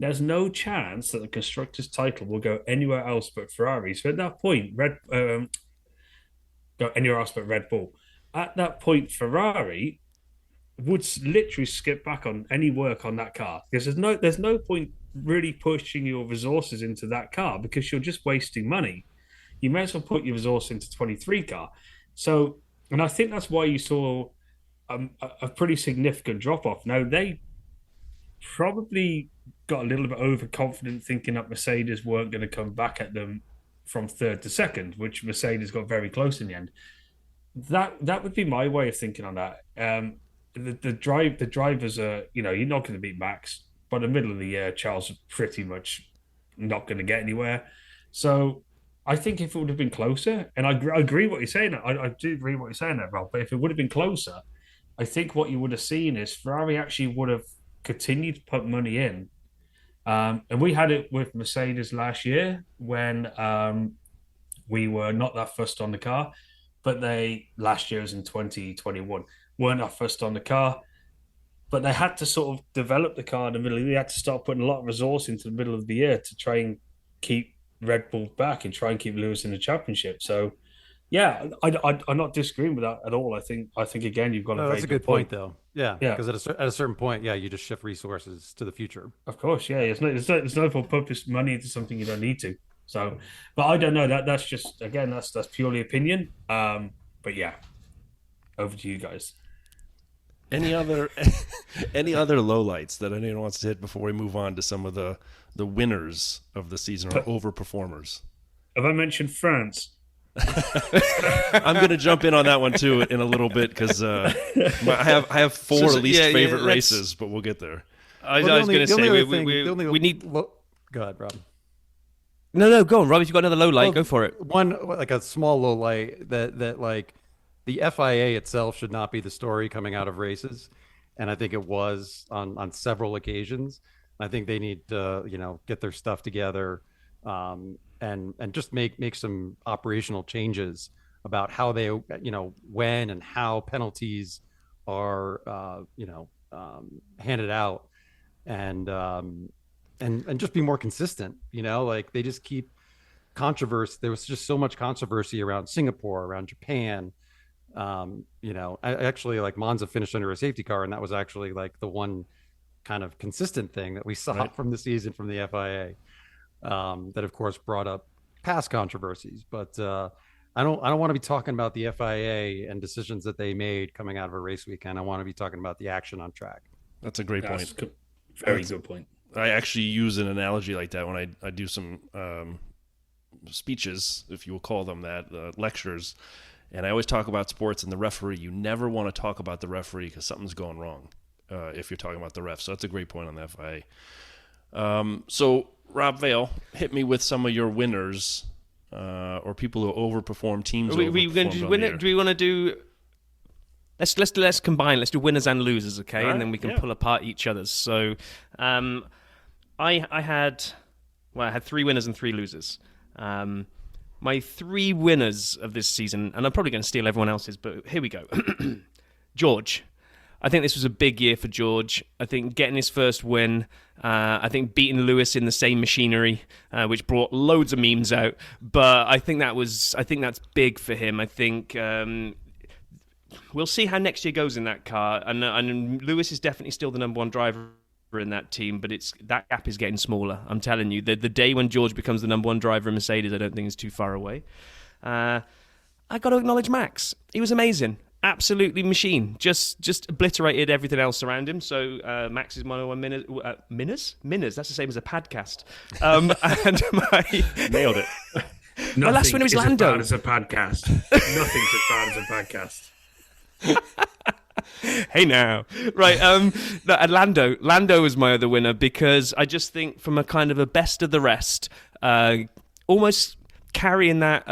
There's no chance that the constructors' title will go anywhere else but Ferrari. So at that point, go anywhere else but Red Bull. At that point, Ferrari would literally skip back on any work on that car because there's no point really pushing your resources into that car because you're just wasting money. You may as well put your resource into 23 car. So, and I think that's why you saw a pretty significant drop off. Now, they probably got a little bit overconfident thinking that Mercedes weren't going to come back at them from third to second, which Mercedes got very close in the end. That would be my way of thinking on that. The drivers are, you're not going to beat Max. By the middle of the year, Charles is pretty much not going to get anywhere. So I think if it would have been closer, and I agree what you're saying, I do agree what you're saying there, Rob, but if it would have been closer, I think what you would have seen is Ferrari actually would have continued to put money in. And we had it with Mercedes last year when we were not that fussed on the car, but last year was in 2021, weren't that fussed on the car. But they had to sort of develop the car in the middle. They had to start putting a lot of resource into the middle of the year to try and keep Red Bull back and try and keep Lewis in the championship. So, yeah, I'm not disagreeing with that at all. I think again, you've got a that's a good point, though. Yeah, yeah. Because at a certain point, you just shift resources to the future. Of course, yeah. There's no point pumping money into something you don't need to. So, but I don't know. That's just again that's purely opinion. But yeah, over to you guys. Any other any other lowlights that anyone wants to hit before we move on to some of the winners of the season or overperformers? Have I mentioned France? I'm going to jump in on that one too in a little bit because I have four least favorite races, but we'll get there. I was going to say we need. Go ahead, Rob. No, go on, Rob. If you've got another low light, go for it. One like a small low light that like the FIA itself should not be the story coming out of races, and I think it was on several occasions. I think they need to get their stuff together. And just make some operational changes about how they when and how penalties are handed out, and just be more consistent. Like they just keep controversy. There was just so much controversy around Singapore, around Japan. I actually like Monza finished under a safety car, and that was actually like the one kind of consistent thing that we saw from the season from the FIA. That of course brought up past controversies, but I don't want to be talking about the FIA and decisions that they made coming out of a race weekend. I want to be talking about the action on track. That's a great point. Very good point. I actually use an analogy like that when I do some speeches, if you will call them that, lectures, and I always talk about sports and the referee. You never want to talk about the referee because something's gone wrong if you're talking about the ref. So that's a great point on the FIA. So Rob Vale, hit me with some of your winners or people who overperform teams. Are we going to do winner? Do we want to do? Let's combine. Let's do winners and losers, okay? Right, and then we can pull apart each other's. So, I had 3 winners and 3 losers. My 3 winners of this season, and I'm probably going to steal everyone else's, but here we go. George. I think this was a big year for George. I think getting his first win, I think beating Lewis in the same machinery, which brought loads of memes out. But I think that's big for him. I think we'll see how next year goes in that car. And Lewis is definitely still the number 1 driver in that team, but that gap is getting smaller. I'm telling you, the day when George becomes the number 1 driver in Mercedes, I don't think is too far away. I got to acknowledge Max. He was amazing. Absolutely machine. Just obliterated everything else around him. So Max is my 1 minute. Minners? That's the same as a podcast. And nailed it. My last winner was Lando. As a podcast. Nothing's as bad as a podcast. Hey now, right? Lando was my other winner because I just think from a kind of a best of the rest, almost carrying that.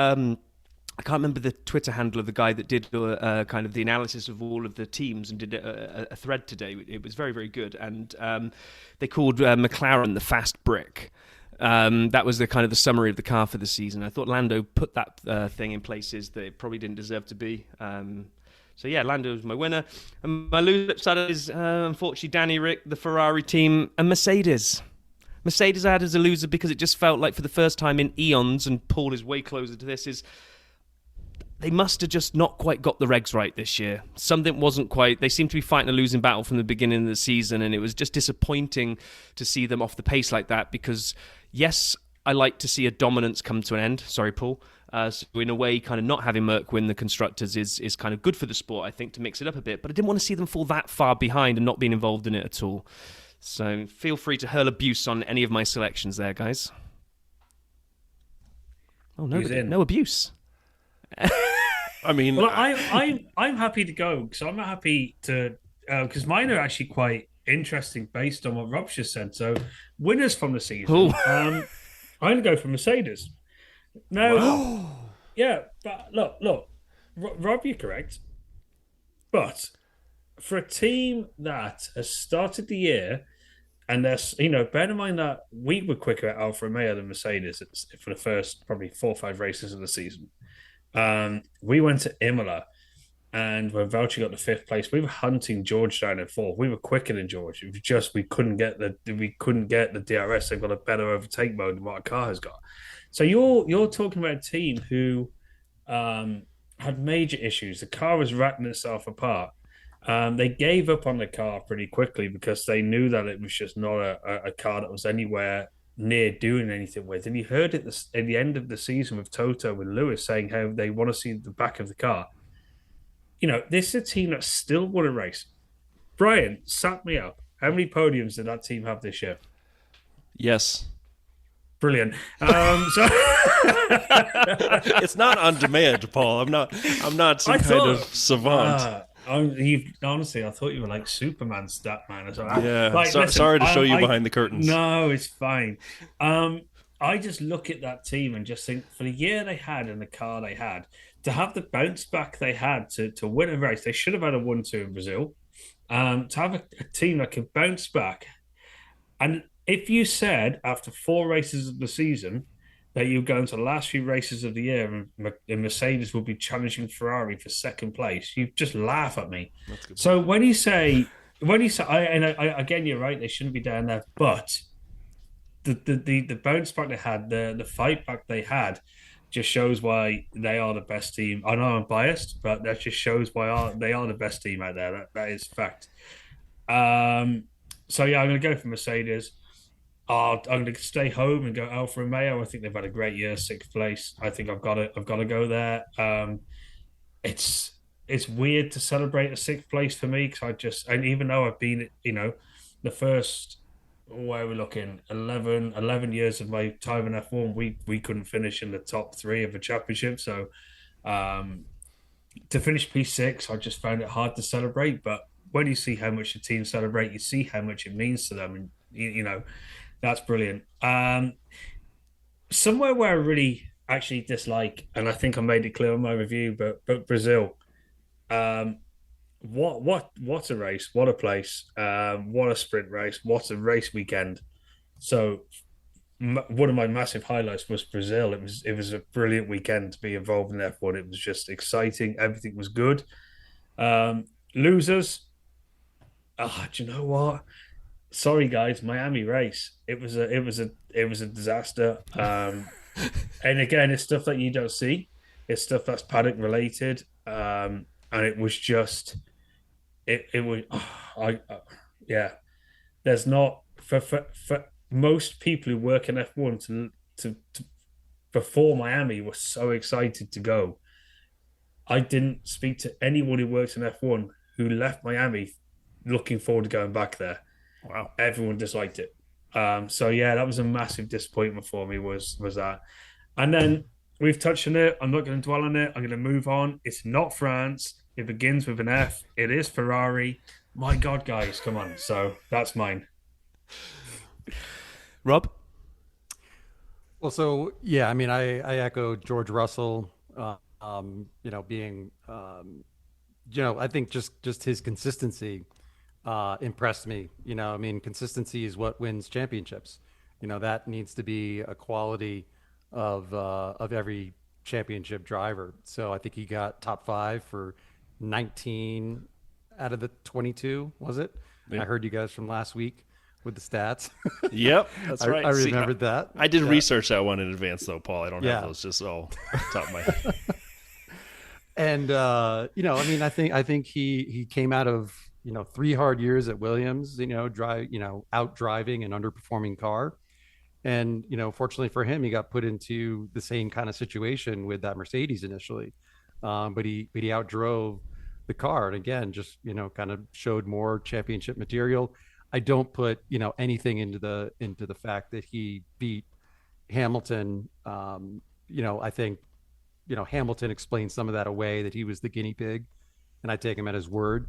I can't remember the Twitter handle of the guy that did kind of the analysis of all of the teams and did a thread today. It was very, very good. And they called McLaren the fast brick. That was the kind of the summary of the car for the season. I thought Lando put that thing in places that it probably didn't deserve to be. So yeah, Lando was my winner. And my loser side is, unfortunately, Danny Rick, the Ferrari team, and Mercedes. Mercedes I had as a loser because it just felt like for the first time in eons, and Paul is way closer to this, is they must have just not quite got the regs right this year. Something wasn't quite. They seemed to be fighting a losing battle from the beginning of the season, and it was just disappointing to see them off the pace like that because, yes, I like to see a dominance come to an end. Sorry, Paul. So in a way, kind of not having Merck win the Constructors is kind of good for the sport, I think, to mix it up a bit. But I didn't want to see them fall that far behind and not being involved in it at all. So feel free to hurl abuse on any of my selections there, guys. Oh, no abuse. I mean, well, I'm happy to go because I'm happy to because mine are actually quite interesting based on what Rob just said. So, winners from the season, I'm going to go for Mercedes. No, yeah, but look, Rob, you're correct. But for a team that has started the year, and there's bear in mind that we were quicker at Alfa Romeo than Mercedes for the first probably 4 or 5 races of the season. We went to Imola, and when Valtteri got the 5th place, we were hunting George down in 4th. We were quicker than George. It was just we couldn't get the DRS. They've got a better overtake mode than what our car has got. So you're talking about a team who had major issues. The car was ratting itself apart. They gave up on the car pretty quickly because they knew that it was just not a car that was anywhere near doing anything with. And you heard it at the end of the season with Toto and Lewis saying how they want to see the back of the car. This is a team that still won a race. Brian, sat me up. How many podiums did that team have this year? Yes. Brilliant. It's not on demand, Paul. I'm not some kind of savant. Honestly, I thought you were like Superman stat man or something. Yeah. Listen, sorry to show you behind the curtains. No, it's fine. I just look at that team and just think, for the year they had and the car they had, to have the bounce back they had to win a race, they should have had a 1-2 in Brazil. To have a team that can bounce back. And if you said after 4 races of the season that you go into the last few races of the year and Mercedes will be challenging Ferrari for second place, you just laugh at me. So when you say, again, you're right, they shouldn't be down there, but the bounce back they had, the fight back they had, just shows why they are the best team. I know I'm biased, but that just shows why they are the best team out there. That is fact. So yeah, I'm going to go for Mercedes. I'm going to stay home and go Alfa Romeo. I think they've had a great year, 6th place. I think I've got to go there. It's weird to celebrate a 6th place for me because and even though I've been, the first, where we're looking, 11 years of my time in F1, we couldn't finish in the top 3 of the championship. So to finish P6, I just found it hard to celebrate. But when you see how much the team celebrate, you see how much it means to them, and that's brilliant. Somewhere where I really actually dislike, and I think I made it clear in my review, but Brazil. What a race! What a place! What a sprint race! What a race weekend! So, one of my massive highlights was Brazil. It was a brilliant weekend to be involved in F1. It was just exciting. Everything was good. Losers. Do you know what? Sorry, guys. Miami race. It was a disaster. And again, it's stuff that you don't see. It's stuff that's paddock related. And it was just. It was, yeah. There's not for most people who work in F1 to before Miami were so excited to go. I didn't speak to anyone who works in F1 who left Miami looking forward to going back there. Wow, everyone disliked it. So yeah, that was a massive disappointment for me. Was that, and then we've touched on it. I'm not going to dwell on it. I'm going to move on. It's not France. It begins with an F. It is Ferrari. My God, guys, come on. So that's mine. Rob? Well, so, yeah, I mean, I echo George Russell, being, I think just his consistency impressed me. I mean, consistency is what wins championships. That needs to be a quality of every championship driver. So I think he got top 5 for 19 out of the 22, was it? Yeah. I heard you guys from last week with the stats. Yep, that's right. I remembered that. I did research that one in advance, though, Paul. I don't have those just all top of my head. And I mean, I think he came out of 3 hard years at Williams. Out driving an underperforming car, and fortunately for him, he got put into the same kind of situation with that Mercedes initially, but he outdrove the car, and again, just kind of showed more championship material. I don't put anything into the fact that he beat Hamilton. I think Hamilton explained some of that away, that he was the guinea pig, and I take him at his word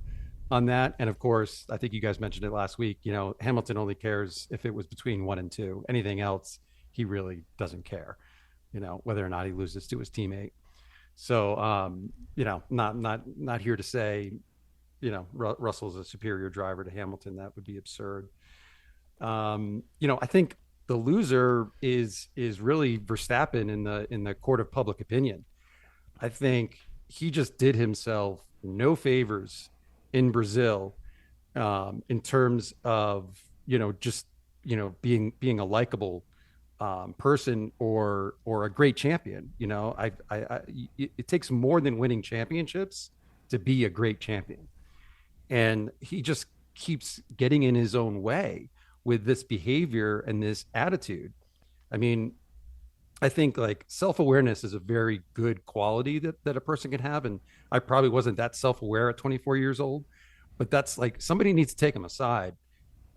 on that. And of course, I think you guys mentioned it last week. Hamilton only cares if it was between 1 and 2. Anything else, he really doesn't care. Whether or not he loses to his teammate. So, not here to say, Russell's a superior driver to Hamilton. That would be absurd. I think the loser is really Verstappen in the court of public opinion. I think he just did himself no favors in Brazil, in terms of being a likable person or a great champion. It takes more than winning championships to be a great champion, and he just keeps getting in his own way with this behavior and this attitude. I mean, I think like self-awareness is a very good quality that a person can have. And I probably wasn't that self-aware at 24 years old, but that's like somebody needs to take him aside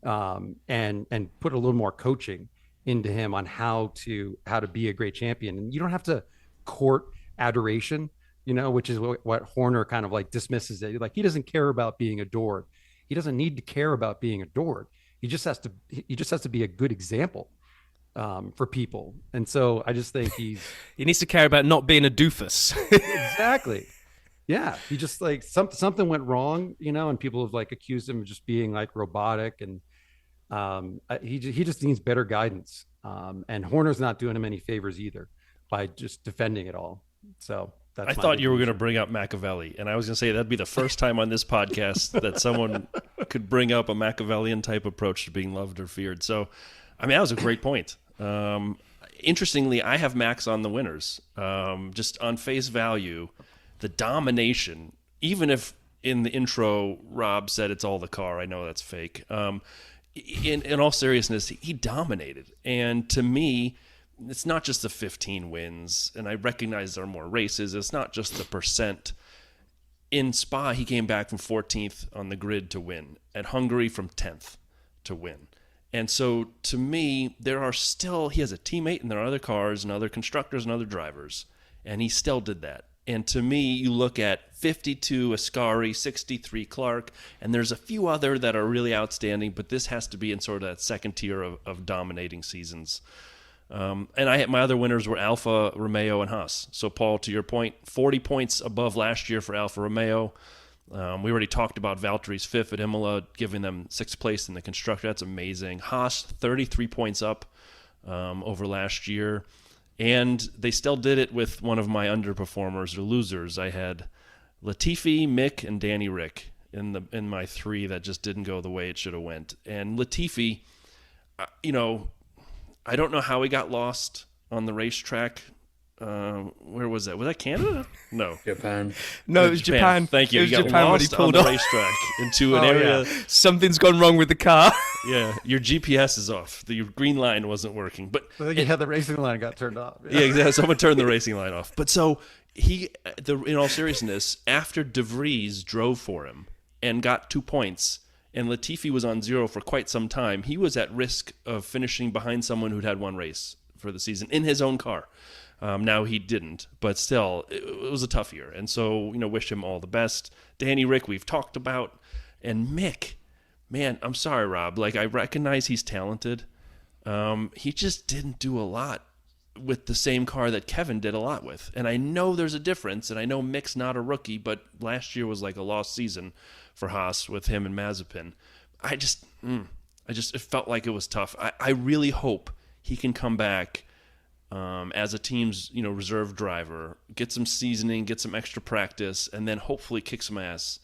and put a little more coaching into him on how to be a great champion. And you don't have to court adoration, which is what Horner kind of like dismisses it. Like he doesn't care about being adored. He doesn't need to care about being adored. He just has to be a good example for people. And so I just think he needs to care about not being a doofus. Exactly. Yeah. He just like something went wrong, and people have like accused him of just being like robotic, and he just needs better guidance. And Horner's not doing him any favors either by just defending it all. So I thought you were going to bring up Machiavelli, and I was going to say that'd be the first time on this podcast that someone could bring up a Machiavellian type approach to being loved or feared. So, I mean, that was a great point. Interestingly, I have Max on the winners. Just on face value, the domination, even if in the intro Rob said it's all the car, I know that's fake. In all seriousness, he dominated. And to me, it's not just the 15 wins, and I recognize there are more races. It's not just the percent. In Spa, he came back from 14th on the grid to win. At Hungary, from 10th to win. And so, to me, he has a teammate, and there are other cars and other constructors and other drivers, and he still did that. And to me, you look at 52 Ascari, 63 Clark, and there's a few other that are really outstanding, but this has to be in sort of that second tier of dominating seasons. And my other winners were Alfa Romeo and Haas. So, Paul, to your point, 40 points above last year for Alfa Romeo. We already talked about Valtteri's fifth at Imola, giving them sixth place in the Constructor. That's amazing. Haas, 33 points up over last year. And they still did it with one of my underperformers or losers. I had Latifi, Mick, and Danny Rick in my three that just didn't go the way it should have went. And Latifi, I don't know how he got lost on the racetrack. Where was that? Was that Canada? No. Japan. No, it was Japan. Thank you. It was got Japan lost when he pulled on the off. racetrack into an area. Yeah. Something's gone wrong with the car. Yeah, your GPS is off. Your green line wasn't working. But the racing line got turned off. Yeah, exactly. Someone turned the racing line off. But so in all seriousness, after De Vries drove for him and got 2 points, and Latifi was on zero for quite some time, he was at risk of finishing behind someone who'd had one race for the season in his own car. Now he didn't, but still, it was a tough year. And so, wish him all the best. Danny Rick, we've talked about. And Mick, man, I'm sorry, Rob. Like, I recognize he's talented. He just didn't do a lot with the same car that Kevin did a lot with. And I know there's a difference, and I know Mick's not a rookie, but last year was like a lost season for Haas with him and Mazepin. It felt like it was tough. I really hope he can come back as a team's reserve driver, get some seasoning, get some extra practice, and then hopefully kick some ass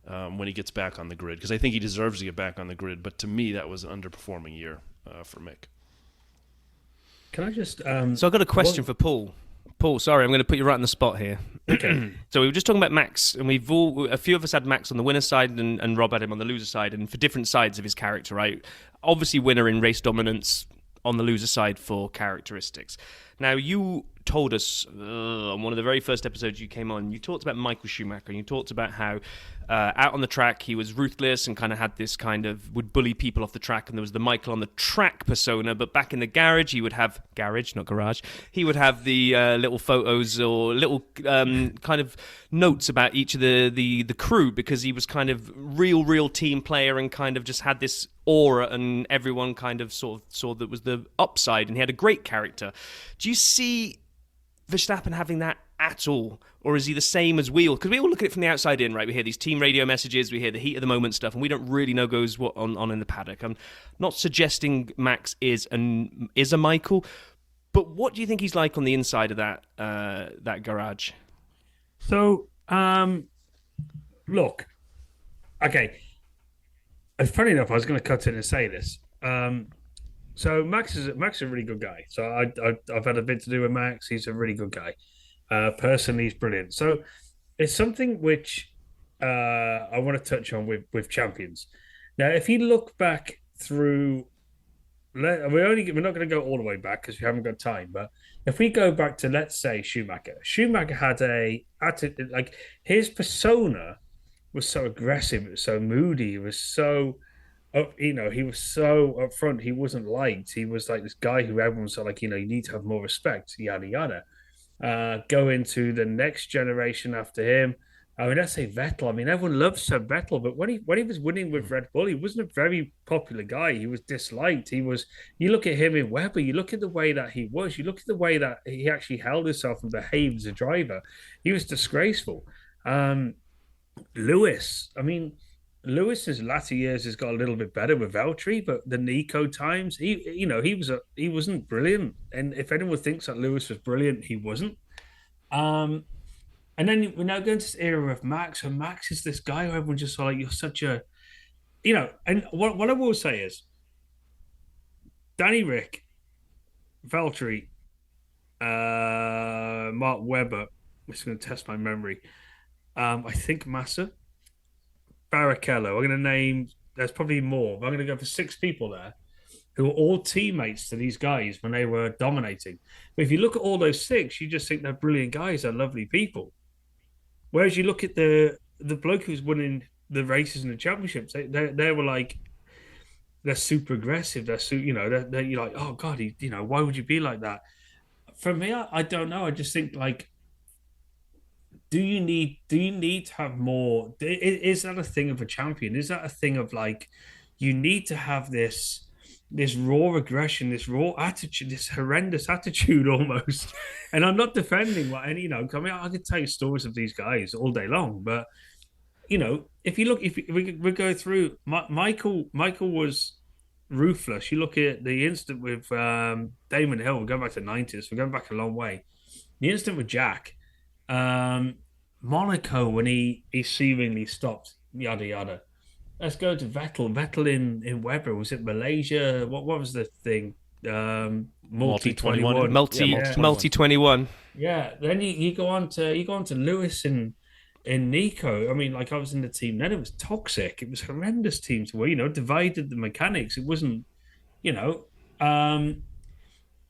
when he gets back on the grid, because I think he deserves to get back on the grid. But to me, that was an underperforming year for Mick. Can I just So I've got a question for Paul. Paul, sorry, I'm going to put you right on the spot here. Okay. So we were just talking about Max, and a few of us had Max on the winner's side, and Rob had him on the loser side, and for different sides of his character, right? Obviously, winner in race dominance, on the loser side for characteristics. Now, you told us on one of the very first episodes you came on, you talked about Michael Schumacher, and you talked about how out on the track he was ruthless and kind of had this kind of would bully people off the track, and there was the Michael on the track persona, but back in the garage he would have not garage, he would have the little photos or little kind of notes about each of the crew, because he was kind of real team player and kind of just had this aura, and everyone kind of sort of saw that was the upside, and he had a great character. Do you see Verstappen having that at all, or is he the same as we all? Because we all look at it from the outside in, right? We hear these team radio messages, we hear the heat of the moment stuff, and we don't really know goes what on in the paddock. I'm not suggesting Max is a Michael, but what do you think he's like on the inside of that garage? So, look, okay. Funny enough, I was going to cut in and say this. So Max is a really good guy. So I've had a bit to do with Max. He's a really good guy. Personally, he's brilliant. So it's something which I want to touch on with champions. Now, if you look back through we're not going to go all the way back because we haven't got time. But if we go back to, let's say, Schumacher had like his persona was so aggressive, it was so moody, it was so he was so upfront. He wasn't liked. He was like this guy who everyone said, like, you need to have more respect, yada yada. Go into the next generation after him. I mean, let's say Vettel. I mean, everyone loves Sir Vettel, but when he was winning with Red Bull, he wasn't a very popular guy. He was disliked. He was. You look at him in Webber. You look at the way that he was. You look at the way that he actually held himself and behaved as a driver. He was disgraceful. Lewis. I mean, Lewis's latter years has got a little bit better with Valtteri, but the Nico times, he wasn't brilliant. And if anyone thinks that Lewis was brilliant, he wasn't. And then we're now going to this era of Max, and Max is this guy who everyone just saw like, you're such a, and what I will say is, Danny Rick, Valtteri, Mark Webber, I'm just going to test my memory. I think Massa, Barrichello. I'm going to name, there's probably more, but I'm going to go for 6 people there who were all teammates to these guys when they were dominating. But if you look at all those 6, you just think they're brilliant guys, they're lovely people. Whereas you look at the bloke who's winning the races and the championships, they were like, they're super aggressive. They're you're like, oh God, why would you be like that? For me, I don't know. I just think like, do you need to have more? Is that a thing of a champion? Is that a thing of like, you need to have this raw aggression, this raw attitude, this horrendous attitude almost. And I'm not defending what any, I mean, I could tell you stories of these guys all day long, but if we go through, Michael was ruthless. You look at the instant with Damon Hill, we're going back to the 90s, we're going back a long way. The instant with Jack, Monaco, when he seemingly stopped, yada yada. Let's go to Vettel. Vettel in Webber. Was it Malaysia? What was the thing? Multi 21. Multi 21. Yeah. Then you go on to Lewis and Nico. I mean, like, I was in the team then. It was toxic. It was horrendous team to where, divided the mechanics. It wasn't, and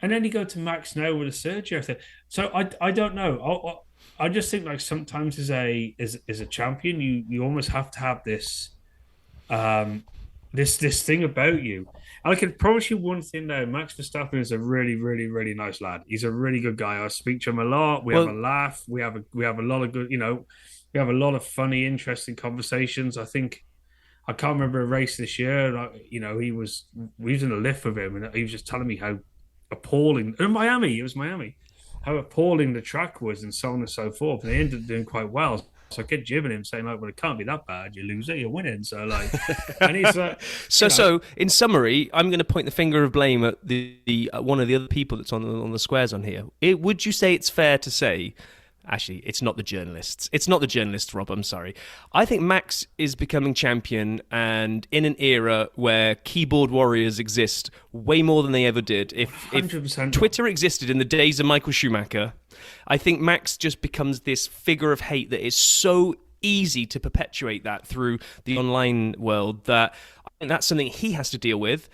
then you go to Max now with a Sergio thing. So I don't know. I just think like sometimes as a champion, you almost have to have this this thing about you. And I can promise you one thing though, Max Verstappen is a really, really, really nice lad. He's a really good guy. I speak to him a lot. We have a laugh. We have a lot of good, we have a lot of funny, interesting conversations. I think I can't remember a race this year. We was in a lift with him, and he was just telling me how appalling. It was Miami, how appalling the track was, and so on and so forth. And they ended up doing quite well. So I kept jibbing him, saying like, "Well, it can't be that bad. You loser, you're winning." So like, and he's like, so in summary, I'm going to point the finger of blame at the one of the other people that's on the squares on here. Would you say it's fair to say? Actually, it's not the journalists. It's not the journalists, Rob. I'm sorry. I think Max is becoming champion, and in an era where keyboard warriors exist way more than they ever did. If Twitter existed in the days of Michael Schumacher, I think Max just becomes this figure of hate that is so easy to perpetuate that through the online world that I think that's something he has to deal with.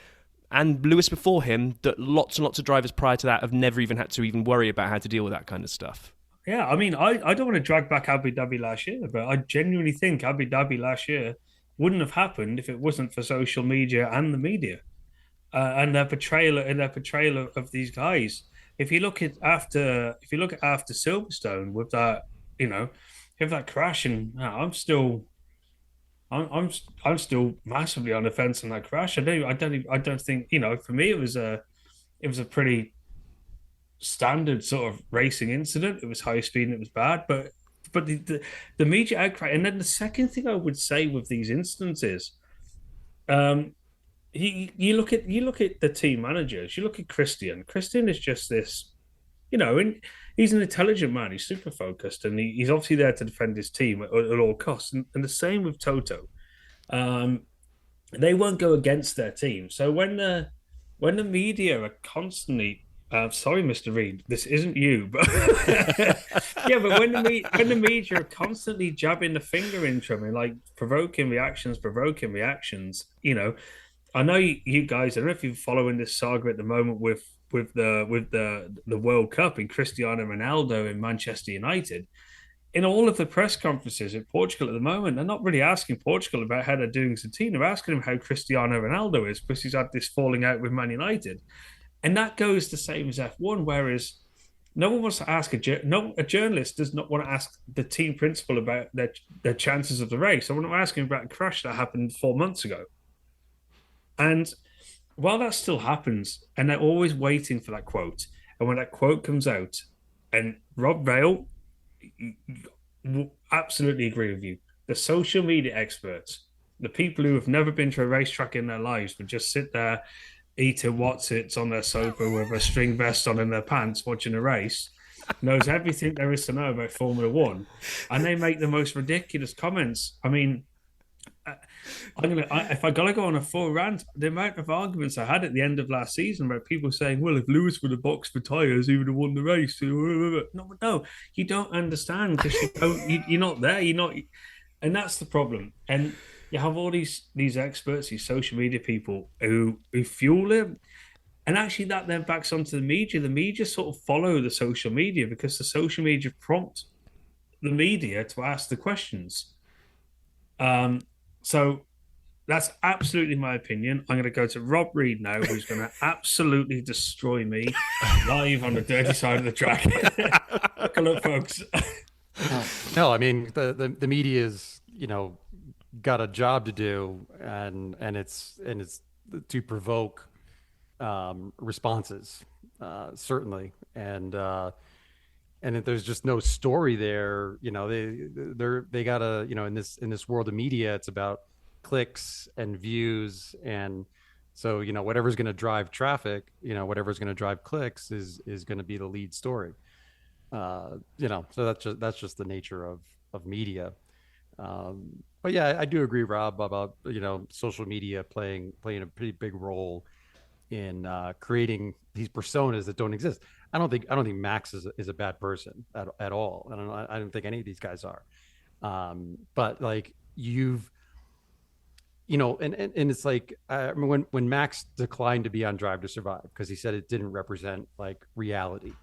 And Lewis before him, that lots and lots of drivers prior to that have never even had to even worry about how to deal with that kind of stuff. Yeah, I mean, I don't want to drag back Abu Dhabi last year, but I genuinely think Abu Dhabi last year wouldn't have happened if it wasn't for social media and the media and their portrayal of these guys. If you look at after Silverstone with that, have that crash, and I'm still massively on the fence on that crash. I don't think for me it was a pretty standard sort of racing incident. It was high speed and it was bad, but the media outcry. And then the second thing I would say with these instances, you look at the team managers. You look at Christian. Christian is just this, and he's an intelligent man. He's super focused, and he's obviously there to defend his team at all costs. And the same with Toto. They won't go against their team. So when the media are constantly sorry, Mr. Reed, this isn't you, but yeah, but when the media are constantly jabbing the finger into him and like provoking reactions, I know you guys. I don't know if you're following this saga at the moment with the World Cup and Cristiano Ronaldo in Manchester United. In all of the press conferences in Portugal at the moment, they're not really asking Portugal about how they're doing as a team. They're asking him how Cristiano Ronaldo is because he's had this falling out with Man United, and that goes the same as F1. Whereas no one wants to ask a journalist does not want to ask the team principal about their chances of the race. I want to ask him about a crash that happened 4 months ago. And while that still happens, and they're always waiting for that quote, and when that quote comes out, and Rob Vale, absolutely agree with you. The social media experts, the people who have never been to a racetrack in their lives, would just sit there eating Watsits on their sofa with a string vest on in their pants watching a race, knows everything there is to know about Formula One, and they make the most ridiculous comments. I mean, if I gotta go on a full rant, the amount of arguments I had at the end of last season about people saying, "Well, if Lewis would have boxed for tires, he would have won the race." No, you don't understand because you're not there. You're not, and that's the problem. And you have all these experts, these social media people who fuel it, and actually that then backs onto the media. The media sort of follow the social media because the social media prompt the media to ask the questions. So that's absolutely my opinion. I'm going to go to Rob Reed now, who's going to absolutely destroy me live on the dirty side of the track. Look, folks. No, I mean the media's got a job to do, and it's to provoke responses, certainly, and if there's just no story there, they gotta, in this world of media, it's about clicks and views, and so whatever's going to drive traffic, whatever's going to drive clicks is going to be the lead story. So that's just the nature of media. But yeah, I do agree, Rob, about social media playing a pretty big role in creating these personas that don't exist. I don't think Max is a bad person at all. I don't think any of these guys are. But like and it's like, I remember when Max declined to be on Drive to Survive because he said it didn't represent like reality.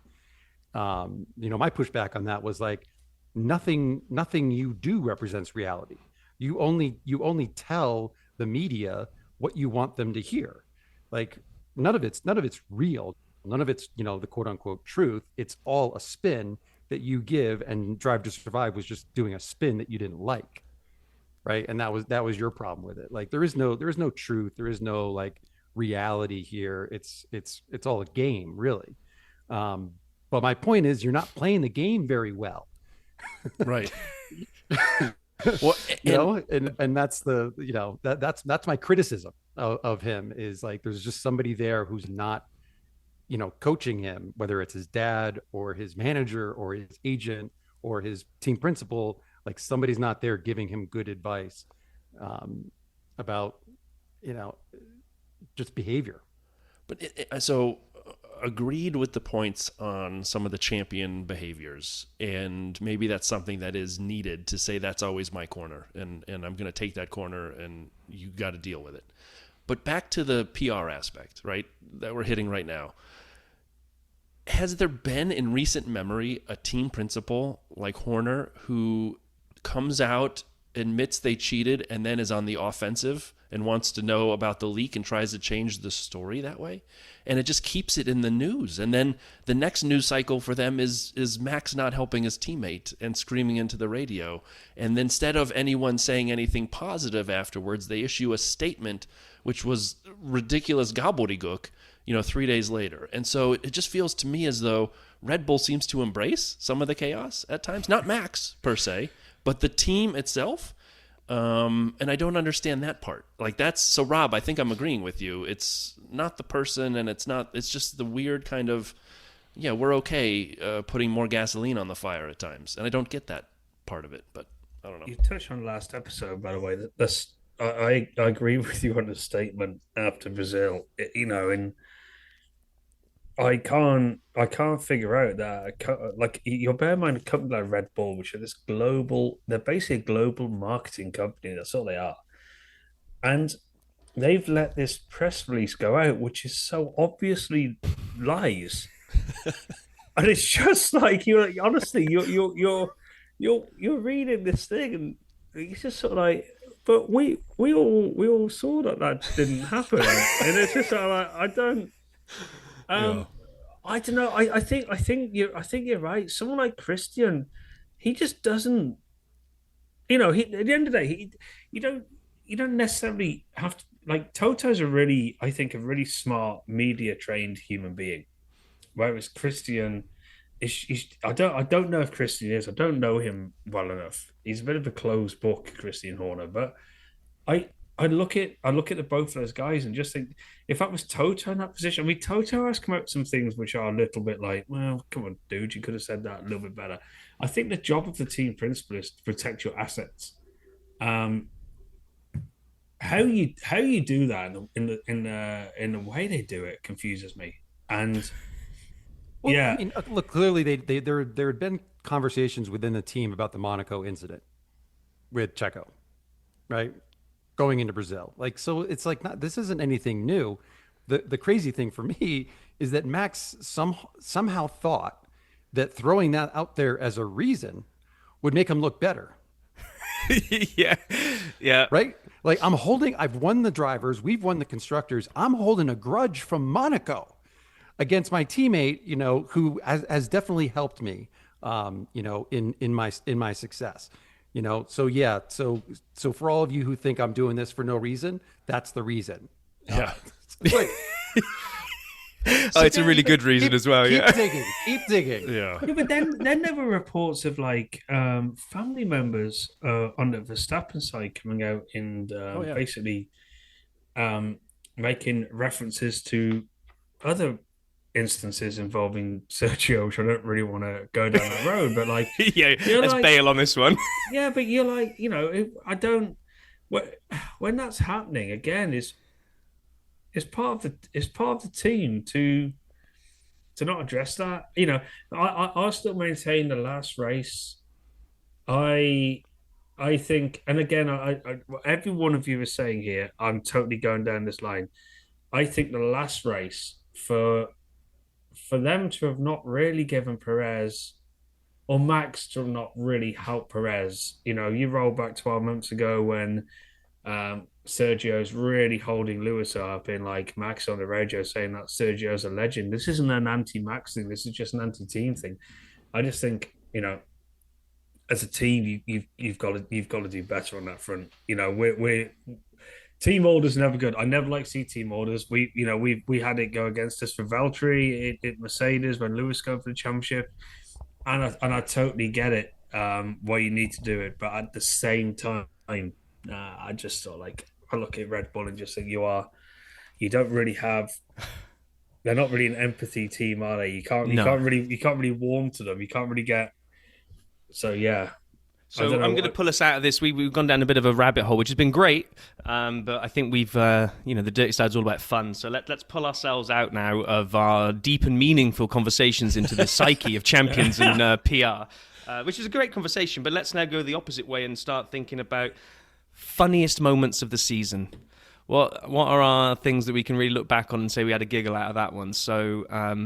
My pushback on that was like, nothing you do represents reality. You only tell the media what you want them to hear. Like none of it's real. None of it's, the quote unquote truth. It's all a spin that you give, and Drive to Survive was just doing a spin that you didn't like. Right. And that was your problem with it. Like there is no truth. There is no like reality here. It's all a game, really. But my point is, you're not playing the game very well. Right. Well, and that's that's my criticism of him, is like there's just somebody there who's not coaching him, whether it's his dad or his manager or his agent or his team principal. Like somebody's not there giving him good advice about just behavior. But so agreed with the points on some of the champion behaviors, and maybe that's something that is needed to say that's always my corner, and I'm going to take that corner, and you got to deal with it. But back to the PR aspect, right, that we're hitting right now. Has there been in recent memory a team principal like Horner who comes out, admits they cheated, and then is on the offensive and wants to know about the leak and tries to change the story that way? And it just keeps it in the news. And then the next news cycle for them is Max not helping his teammate and screaming into the radio. And instead of anyone saying anything positive afterwards, they issue a statement which was ridiculous gobbledygook, 3 days later. And so it just feels to me as though Red Bull seems to embrace some of the chaos at times. Not Max per se, but the team itself. And I don't understand that part. Like so Rob, I think I'm agreeing with you. It's not the person, and it's just the weird kind of, we're okay putting more gasoline on the fire at times. And I don't get that part of it, but I don't know. You touched on the last episode, by the way, I agree with you on the statement after Brazil, and I can't figure out that, like, you bear in mind a company like Red Bull, which are they're basically a global marketing company. That's all they are. And they've let this press release go out, which is so obviously lies, and it's just like you're honestly you're reading this thing, and it's just sort of like, but we all saw that didn't happen, and it's just sort of like I don't. I don't know. I think you're right. Someone like Christian, he just doesn't. At the end of the day, you don't you don't necessarily have to like Toto's I think, a really smart media trained human being. Whereas Christian I don't know if Christian is. I don't know him well enough. He's a bit of a closed book, Christian Horner, but I look at the both of those guys and just think if that was Toto in that position. I mean, Toto has come out with some things which are a little bit like, well, come on, dude, you could have said that a little bit better. I think the job of the team principal is to protect your assets. How you do that in the way they do it confuses me. And Well, yeah, I mean, look, clearly there had been conversations within the team about the Monaco incident with Checo, right? Going into Brazil. Like, so it's like, this isn't anything new. The crazy thing for me is that Max somehow thought that throwing that out there as a reason would make him look better. Yeah. Right? Like, I've won the drivers, we've won the constructors. I'm holding a grudge from Monaco against my teammate, who has definitely helped me, in my success. So yeah, so for all of you who think I'm doing this for no reason, that's the reason. Yeah. It's a really good reason as well. Keep digging. Yeah. Yeah, but then there were reports of like family members on the Verstappen side coming out and basically making references to other instances involving Sergio, which I don't really want to go down that road, but like, let's bail on this one. Yeah, but you're like, I don't. When that's happening again, it's part of the team to not address that. I still maintain the last race. I think, and again, I every one of you is saying here, I'm totally going down this line. I think the last race for them to have not really given Perez or Max to have not really helped Perez. You roll back 12 months ago when Sergio's really holding Lewis up in like Max on the radio saying that Sergio's a legend. This isn't an anti-Max thing. This is just an anti-team thing. I just think, as a team, you've got to do better on that front. We're team orders never good. I never like to see team orders. We had it go against us for Valtteri at Mercedes when Lewis going for the championship, and I totally get it. Why you need to do it, but at the same time, I just sort of like I look at Red Bull and just think you don't really have. They're not really an empathy team, are they? You can't really warm to them. You can't really get. So yeah. So I'm going to pull us out of this. We've gone down a bit of a rabbit hole, which has been great. But I think we've, the dirty side's all about fun. So let's pull ourselves out now of our deep and meaningful conversations into the psyche of champions and PR, which is a great conversation. But let's now go the opposite way and start thinking about funniest moments of the season. What are our things that we can really look back on and say we had a giggle out of that one? So,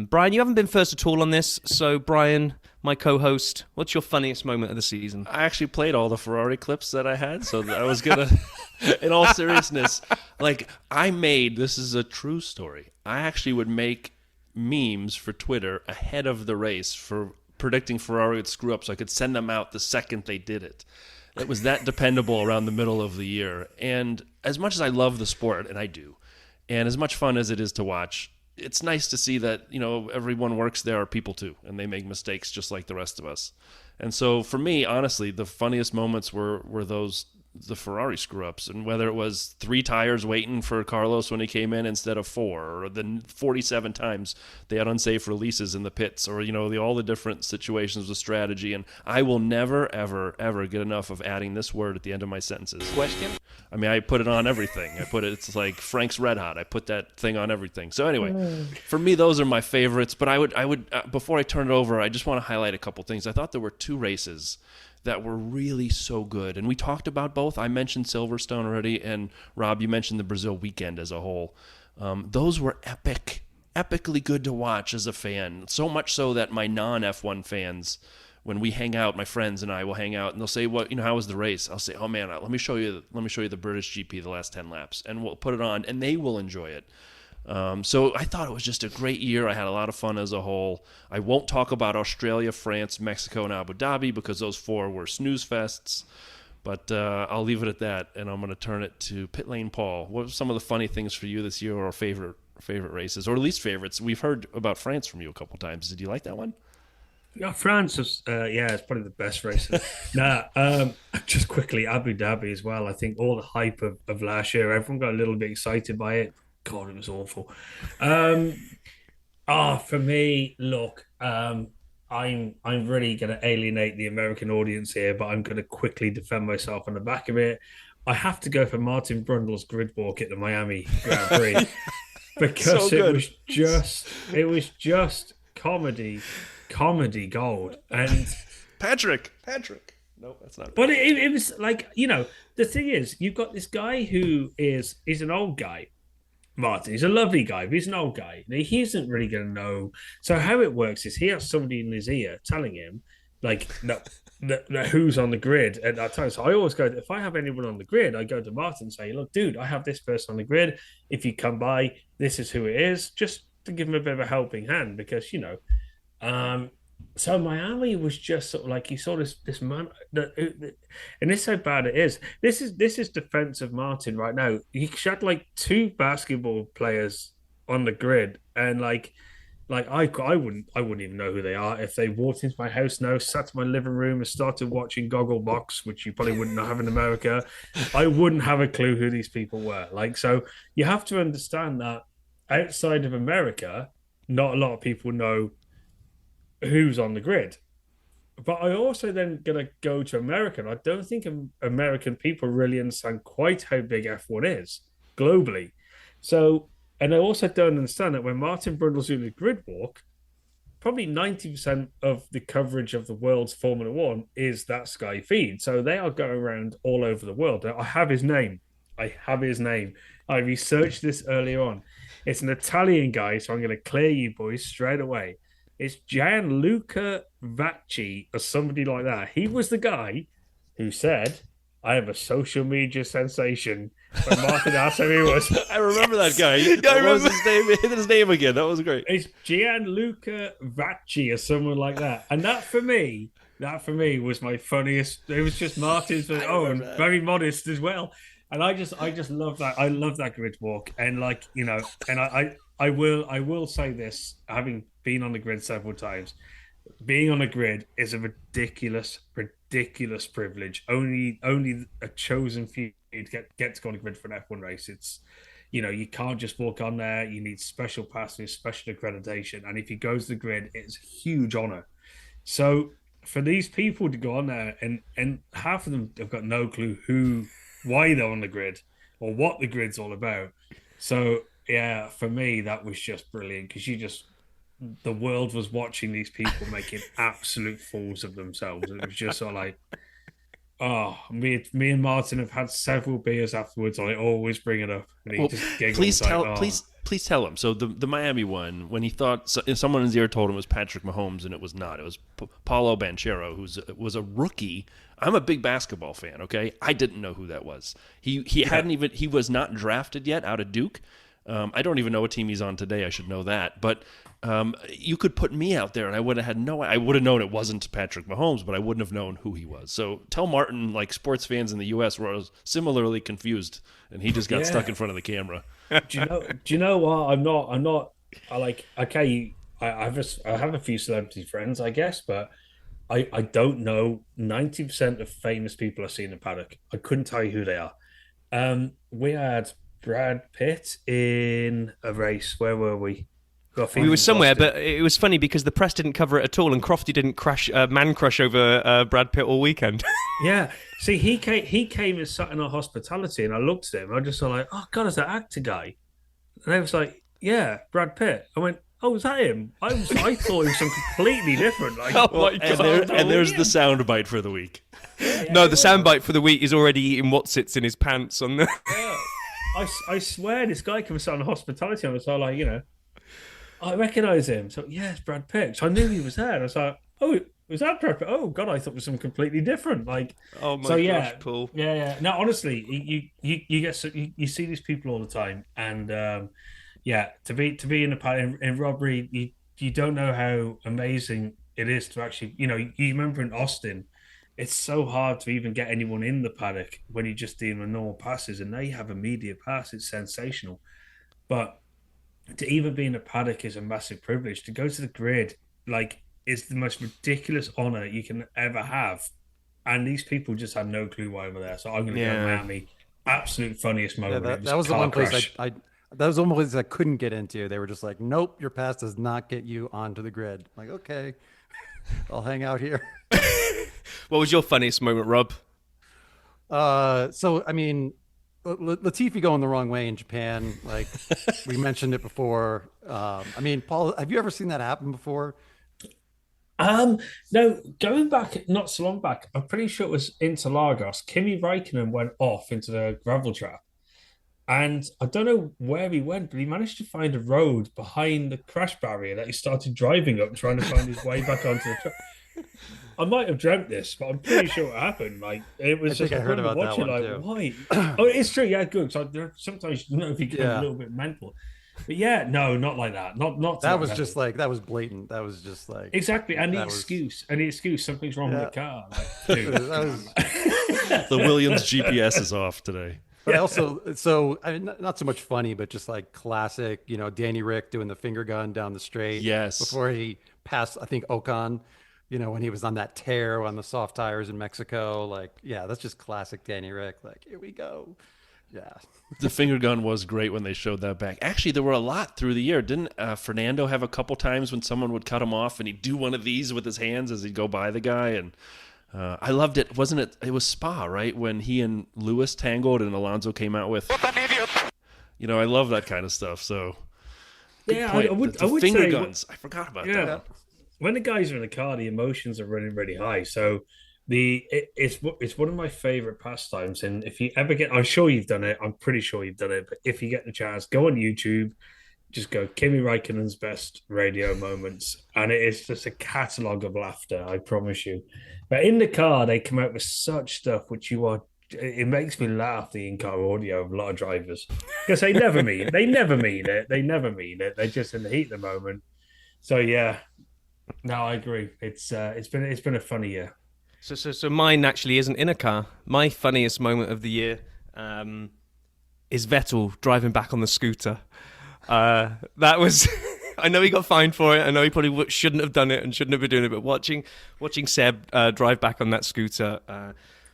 Brian, you haven't been first at all on this. So, Brian, my co-host, what's your funniest moment of the season? I actually played all the Ferrari clips that I had, so I was going to, in all seriousness, this is a true story. I actually would make memes for Twitter ahead of the race for predicting Ferrari would screw up so I could send them out the second they did it. It was that dependable around the middle of the year. And as much as I love the sport, and I do, and as much fun as it is to watch, it's nice to see that, everyone works there are people too, and they make mistakes just like the rest of us. And so for me, honestly, the funniest moments were the Ferrari screw-ups, and whether it was 3 tires waiting for Carlos when he came in instead of 4, or the 47 times they had unsafe releases in the pits, or all the different situations with strategy. And I will never, ever, ever get enough of adding this word at the end of my sentences. Question? I mean, I put it on everything. It's like Frank's Red Hot. I put that thing on everything. So anyway, for me, those are my favorites. But I would before I turn it over, I just want to highlight a couple things. I thought there were 2 races that were really so good. And we talked about both. I mentioned Silverstone already, and Rob, you mentioned the Brazil weekend as a whole. Those were epically good to watch as a fan. So much so that my non-F1 fans, when we hang out, my friends and I will hang out, and they'll say, "What, how was the race?" I'll say, "Oh man, let me show you the British GP, the last 10 laps," and we'll put it on, and they will enjoy it. So I thought it was just a great year. I had a lot of fun as a whole. I won't talk about Australia, France, Mexico, and Abu Dhabi because those 4 were snooze fests. But I'll leave it at that, and I'm going to turn it to Pit Lane Paul. What were some of the funny things for you this year, or favorite races, or least favorites? We've heard about France from you a couple times. Did you like that one? Yeah, France was, it's probably the best race. Just quickly, Abu Dhabi as well. I think all the hype of last year, everyone got a little bit excited by it. God, it was awful. For me, look, I'm really going to alienate the American audience here, but I'm going to quickly defend myself on the back of it. I have to go for Martin Brundle's grid walk at the Miami Grand Prix because it was just comedy gold. And Patrick. No, that's not. But it was like, the thing is, you've got this guy he's an old guy. Martin, he's a lovely guy, but he's an old guy. He isn't really going to know. So how it works is he has somebody in his ear telling him, like, who's on the grid at that time. So I always go, if I have anyone on the grid, I go to Martin and say, look, dude, I have this person on the grid. If you come by, this is who it is, just to give him a bit of a helping hand because, so Miami was just sort of like you saw this man, and this is how bad it is. This is defense of Martin right now. He had like 2 basketball players on the grid, and like I wouldn't even know who they are if they walked into my house now, sat in my living room, and started watching Gogglebox, which you probably wouldn't have in America. I wouldn't have a clue who these people were. Like, so you have to understand that outside of America, not a lot of people know who's on the grid. But I also then going to go to America. I don't think American people really understand quite how big F1 is globally. So, and I also don't understand that when Martin Brundle's doing the grid walk, probably 90% of the coverage of the world's Formula One is that Sky feed. So they are going around all over the world. Now, I have his name. I researched this earlier on. It's an Italian guy, so I'm going to clear you boys straight away. It's Gianluca Vacchi or somebody like that. He was the guy who said, I am a social media sensation. When Martin asked who he was. I remember that guy. I remember his name again. That was great. It's Gianluca Vacchi or someone like that. And that for me was my funniest. It was just Martin's, and very modest as well. And I just love that. I love that grid walk. And and I will say this, having been on the grid several times, being on a grid is a ridiculous privilege. Only a chosen few get to go on a grid for an F1 race. It's, you can't just walk on there. You need special passes, special accreditation. And if he goes to the grid, it's a huge honor. So for these people to go on there, and half of them have got no clue why they're on the grid or what the grid's all about. So yeah, for me, that was just brilliant because the world was watching these people making absolute fools of themselves. It was just sort of like, me and Martin have had several beers afterwards. I always bring it up, and he just giggles. Please tell him. So the Miami one, when he thought someone in his ear told him it was Patrick Mahomes, and it was not. It was Paulo Banchero, who was a rookie. I'm a big basketball fan. Okay, I didn't know who that was. He was not drafted yet out of Duke. I don't even know what team he's on today. I should know that. But you could put me out there, and I would have had I would have known it wasn't Patrick Mahomes, but I wouldn't have known who he was. So tell Martin, like sports fans in the U.S. were similarly confused, and he just got stuck in front of the camera. Do you know what? I'm not. Okay. I have a few celebrity friends, I guess, but I don't know 90% of famous people I see in the paddock. I couldn't tell you who they are. We had Brad Pitt in a race. Where were we? We were somewhere, but it was funny because the press didn't cover it at all, and Crofty didn't man crush over Brad Pitt all weekend. Yeah, see, he came and sat in our hospitality, and I looked at him. I just saw like, oh God, is that actor guy? And I was like, yeah, Brad Pitt. I went, "Oh, was that him? I thought it was some completely different." Like, Oh my God. And there's the soundbite for the week. No, the soundbite for the week is already eating what's-its in his pants on the... Yeah. I swear this guy comes on hospitality. I was like, I recognise him. So yeah, it's Brad Pitt. So I knew he was there. And I was like, oh, was that Brad Pitt? Oh God, I thought it was something completely different. Like, Oh my gosh, Paul. Yeah. No, honestly, you get you see these people all the time, and to be in a paddock in robbery, you don't know how amazing it is to actually, you remember in Austin. It's so hard to even get anyone in the paddock when you're just dealing with normal passes, and now you have a media pass. It's sensational, but to even be in a paddock is a massive privilege. To go to the grid, like, is the most ridiculous honor you can ever have. And these people just had no clue why they were there. So I'm going to go Miami. Absolute funniest moment. That was the one place that was the one place I couldn't get into. They were just like, nope, your pass does not get you onto the grid. I'm like, okay, I'll hang out here. What was your funniest moment, Rob? So, I mean, Latifi going the wrong way in Japan, like we mentioned it before. I mean, Paul, have you ever seen that happen before? No, going back not so long back, I'm pretty sure it was Interlagos. Kimi Räikkönen went off into the gravel trap, and I don't know where he went, but he managed to find a road behind the crash barrier that he started driving up, trying to find his way back onto the track. I might have dreamt this, but I'm pretty sure it happened. Like, it was I heard about watching, that one, like, why? Oh, it's true. Yeah, good. So sometimes you know if you get a little bit mental, but yeah, no, not like that. Not that was just like, that was blatant. That was just like exactly. And the excuse, something's wrong with the car. Like, dude, the Williams GPS is off today. But also, I mean, not so much funny, but just like classic, Danny Rick doing the finger gun down the straight. Yes. Before he passed, I think, Ocon, when he was on that tear on the soft tires in Mexico. Like, yeah, that's just classic Danny Rick. Like, here we go. Yeah. The finger gun was great when they showed that back. Actually, there were a lot through the year. Didn't Fernando have a couple times when someone would cut him off and he'd do one of these with his hands as he'd go by the guy? And I loved it. Wasn't it? It was Spa, right? When he and Lewis tangled and Alonso came out with. What an idiot! I love that kind of stuff. So yeah, I would finger say, guns. I forgot about that. When the guys are in the car, the emotions are running really high. So it's one of my favorite pastimes. And if you ever I'm sure you've done it. I'm pretty sure you've done it. But if you get the chance, go on YouTube. Just go Kimi Räikkönen's best radio moments, and it is just a catalogue of laughter. I promise you. But in the car, they come out with such stuff which it makes me laugh. The in-car audio of a lot of drivers, because they never mean it. They never mean it. They're just in the heat of the moment. So yeah, no, I agree. It's been a funny year. So mine actually isn't in a car. My funniest moment of the year is Vettel driving back on the scooter. That was, I know he got fined for it. I know he probably shouldn't have done it and shouldn't have been doing it. But watching Seb drive back on that scooter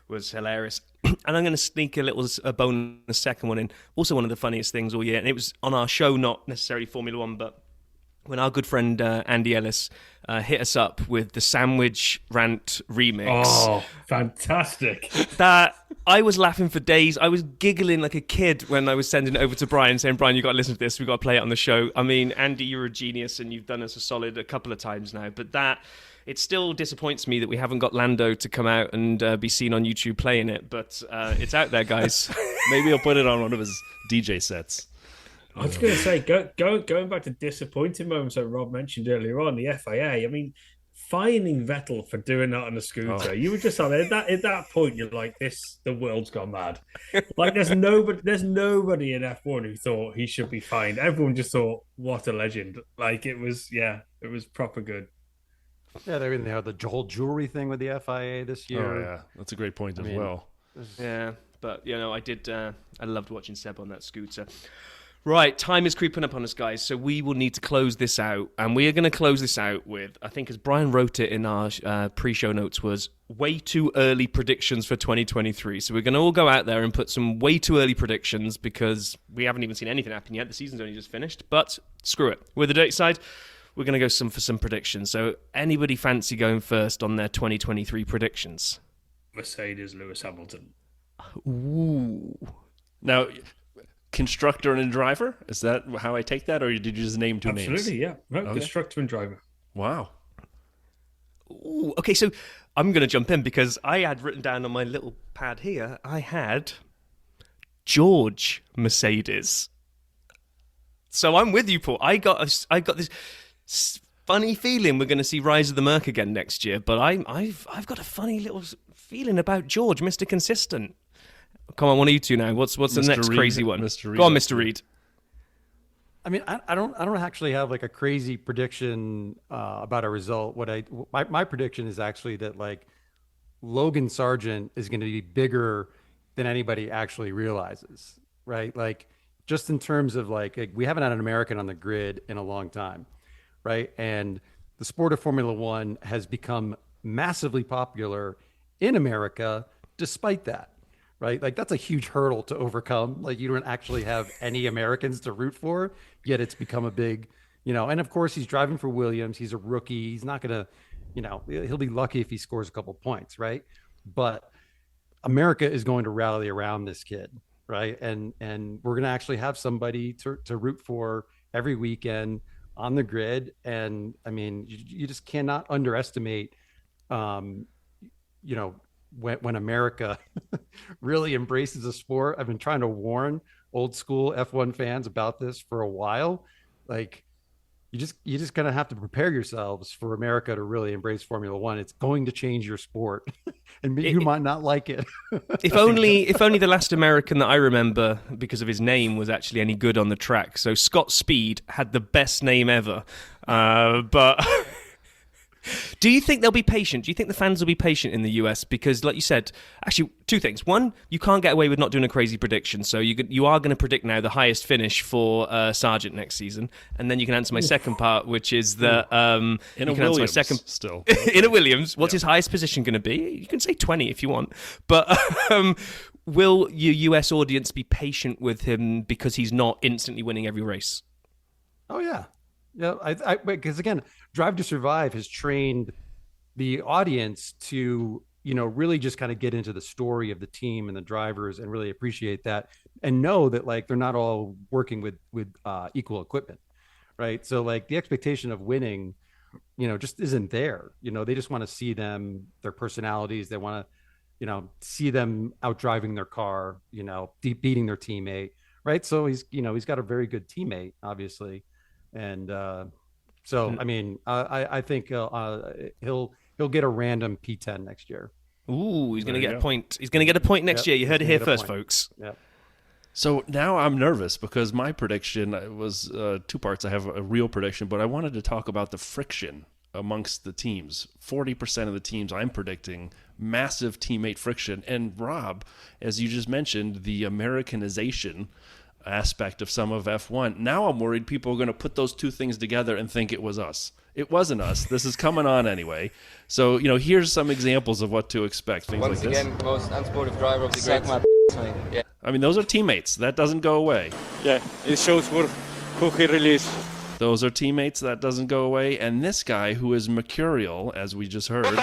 was hilarious. And I'm going to sneak a bonus second one in. Also, one of the funniest things all year, and it was on our show, not necessarily Formula One, but when our good friend Andy Ellis hit us up with the Sandwich Rant remix. Oh, fantastic. That I was laughing for days. I was giggling like a kid when I was sending it over to Brian, saying, Brian, you got to listen to this. We've got to play it on the show. I mean, Andy, you're a genius and you've done us a solid a couple of times now. But it still disappoints me that we haven't got Lando to come out and be seen on YouTube playing it. But it's out there, guys. Maybe he'll put it on one of his DJ sets. I was going to say, going back to disappointing moments that Rob mentioned earlier on, the FIA. I mean, fining Vettel for doing that on a scooter. You were just at that point. You're like, the world's gone mad. Like, there's nobody in F1 who thought he should be fined. Everyone just thought, what a legend. Like, it was proper good. Yeah, they had the whole jewelry thing with the FIA this year. Oh yeah, that's a great point as well. Yeah, but I did. I loved watching Seb on that scooter. Right, time is creeping up on us, guys, so we will need to close this out. And we are going to close this out with, I think as Brian wrote it in our pre-show notes, was way too early predictions for 2023. So we're going to all go out there and put some way too early predictions because we haven't even seen anything happen yet. The season's only just finished, but screw it. With the dirty side, we're going to go for some predictions. So anybody fancy going first on their 2023 predictions? Mercedes, Lewis Hamilton. Ooh. Now, constructor and a driver? Is that how I take that, or did you just name two names? Absolutely, yeah. No, Okay. Constructor and driver. Wow. Ooh, okay, so I'm going to jump in because I had written down on my little pad here, I had George Mercedes. So I'm with you, Paul. I got this funny feeling we're going to see Rise of the Merc again next year, but I've got a funny little feeling about George, Mr. Consistent. Come on, one of you two now. What's the next Reed, crazy one? Mr. Reed. Go on, Mr. Reed. I mean, I don't actually have like a crazy prediction about a result. My prediction is actually that like Logan Sargent is going to be bigger than anybody actually realizes, right? Like just in terms of like we haven't had an American on the grid in a long time, right? And the sport of Formula One has become massively popular in America despite that, right? Like that's a huge hurdle to overcome. Like you don't actually have any Americans to root for, yet it's become a big, and of course he's driving for Williams. He's a rookie. He's not going to, he'll be lucky if he scores a couple points, right? But America is going to rally around this kid, right? And we're going to actually have somebody to root for every weekend on the grid. And I mean, you just cannot underestimate, when America really embraces a sport. I've been trying to warn old school F1 fans about this for a while. Like you just gonna have to prepare yourselves for America to really embrace Formula One. It's going to change your sport, and you might not like it. If only the last American that I remember because of his name was actually any good on the track. So Scott Speed had the best name ever, but. Do you think they'll be patient? Do you think the fans will be patient in the US? Because, like you said, actually, two things. One, you can't get away with not doing a crazy prediction. So you are going to predict now the highest finish for Sargent next season. And then you can answer my second part, which is that in a Williams still. In a Williams, what's his highest position going to be? You can say 20 if you want. But will your US audience be patient with him because he's not instantly winning every race? Oh, yeah. Yeah, because again, Drive to Survive has trained the audience to, really just kind of get into the story of the team and the drivers and really appreciate that and know that like they're not all working with equal equipment, right? So like the expectation of winning, just isn't there. They just want to see their personalities. They want to, see them out driving their car, beating their teammate, right? So he's got a very good teammate, obviously. And so, I mean, I think he'll get a random P10 next year. Ooh, he's going to get a point. He's going to get a point next year. You heard it here first, folks. Yeah. So now I'm nervous because my prediction was two parts. I have a real prediction, but I wanted to talk about the friction amongst the teams. 40% of the teams I'm predicting massive teammate friction. And Rob, as you just mentioned, the Americanization aspect of some of F1. Now I'm worried people are going to put those two things together and think it was us. It wasn't us. This is coming on anyway. So, here's some exammples of what to expect. Things Once like this. again, most unsportive driver of the grid. Yeah. I mean, those are teammates. That doesn't go away. Yeah, it shows who he really is. Those are teammates. That doesn't go away. And this guy, who is mercurial, as we just heard,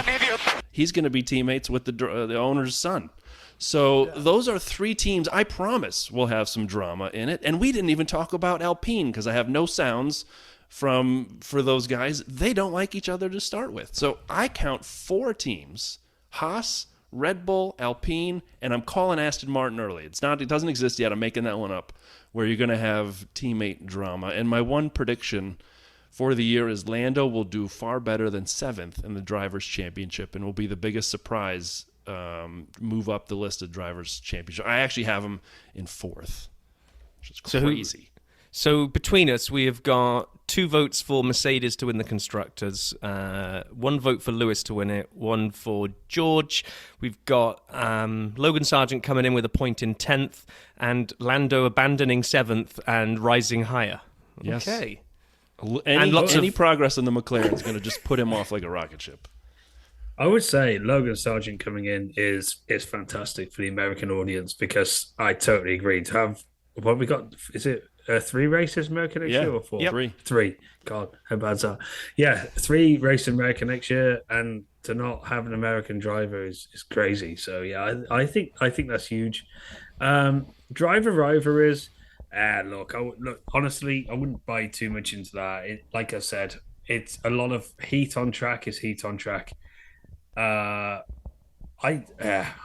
he's going to be teammates with the owner's son. So those are three teams I promise will have some drama in it. And we didn't even talk about Alpine because I have no sounds for those guys. They don't like each other to start with. So I count four teams: Haas, Red Bull, Alpine, and I'm calling Aston Martin early. It doesn't exist yet. I'm making that one up, where you're going to have teammate drama. And my one prediction for the year is Lando will do far better than 7th in the Drivers' Championship and will be the biggest surprise move up the list of Drivers' Championship. I actually have him in 4th, which is crazy. So between us, we have got 2 votes for Mercedes to win the Constructors, 1 vote for Lewis to win it, 1 for George. We've got Logan Sargent coming in with a point in 10th, and Lando abandoning 7th and rising higher. Yes. Okay. Any progress in the McLaren is going to just put him off like a rocket ship. I would say Logan Sargent coming in is fantastic for the American audience because I totally agree. To have what we got, is it 3 races American next year or 4? Yep. 3. God, how bad's that? Yeah, 3 races American next year, and to not have an American driver is crazy. So yeah, I think that's huge. Driver rivalries, Look, honestly, I wouldn't buy too much into that. Like I said, it's a lot of heat on track is heat on track. Uh, I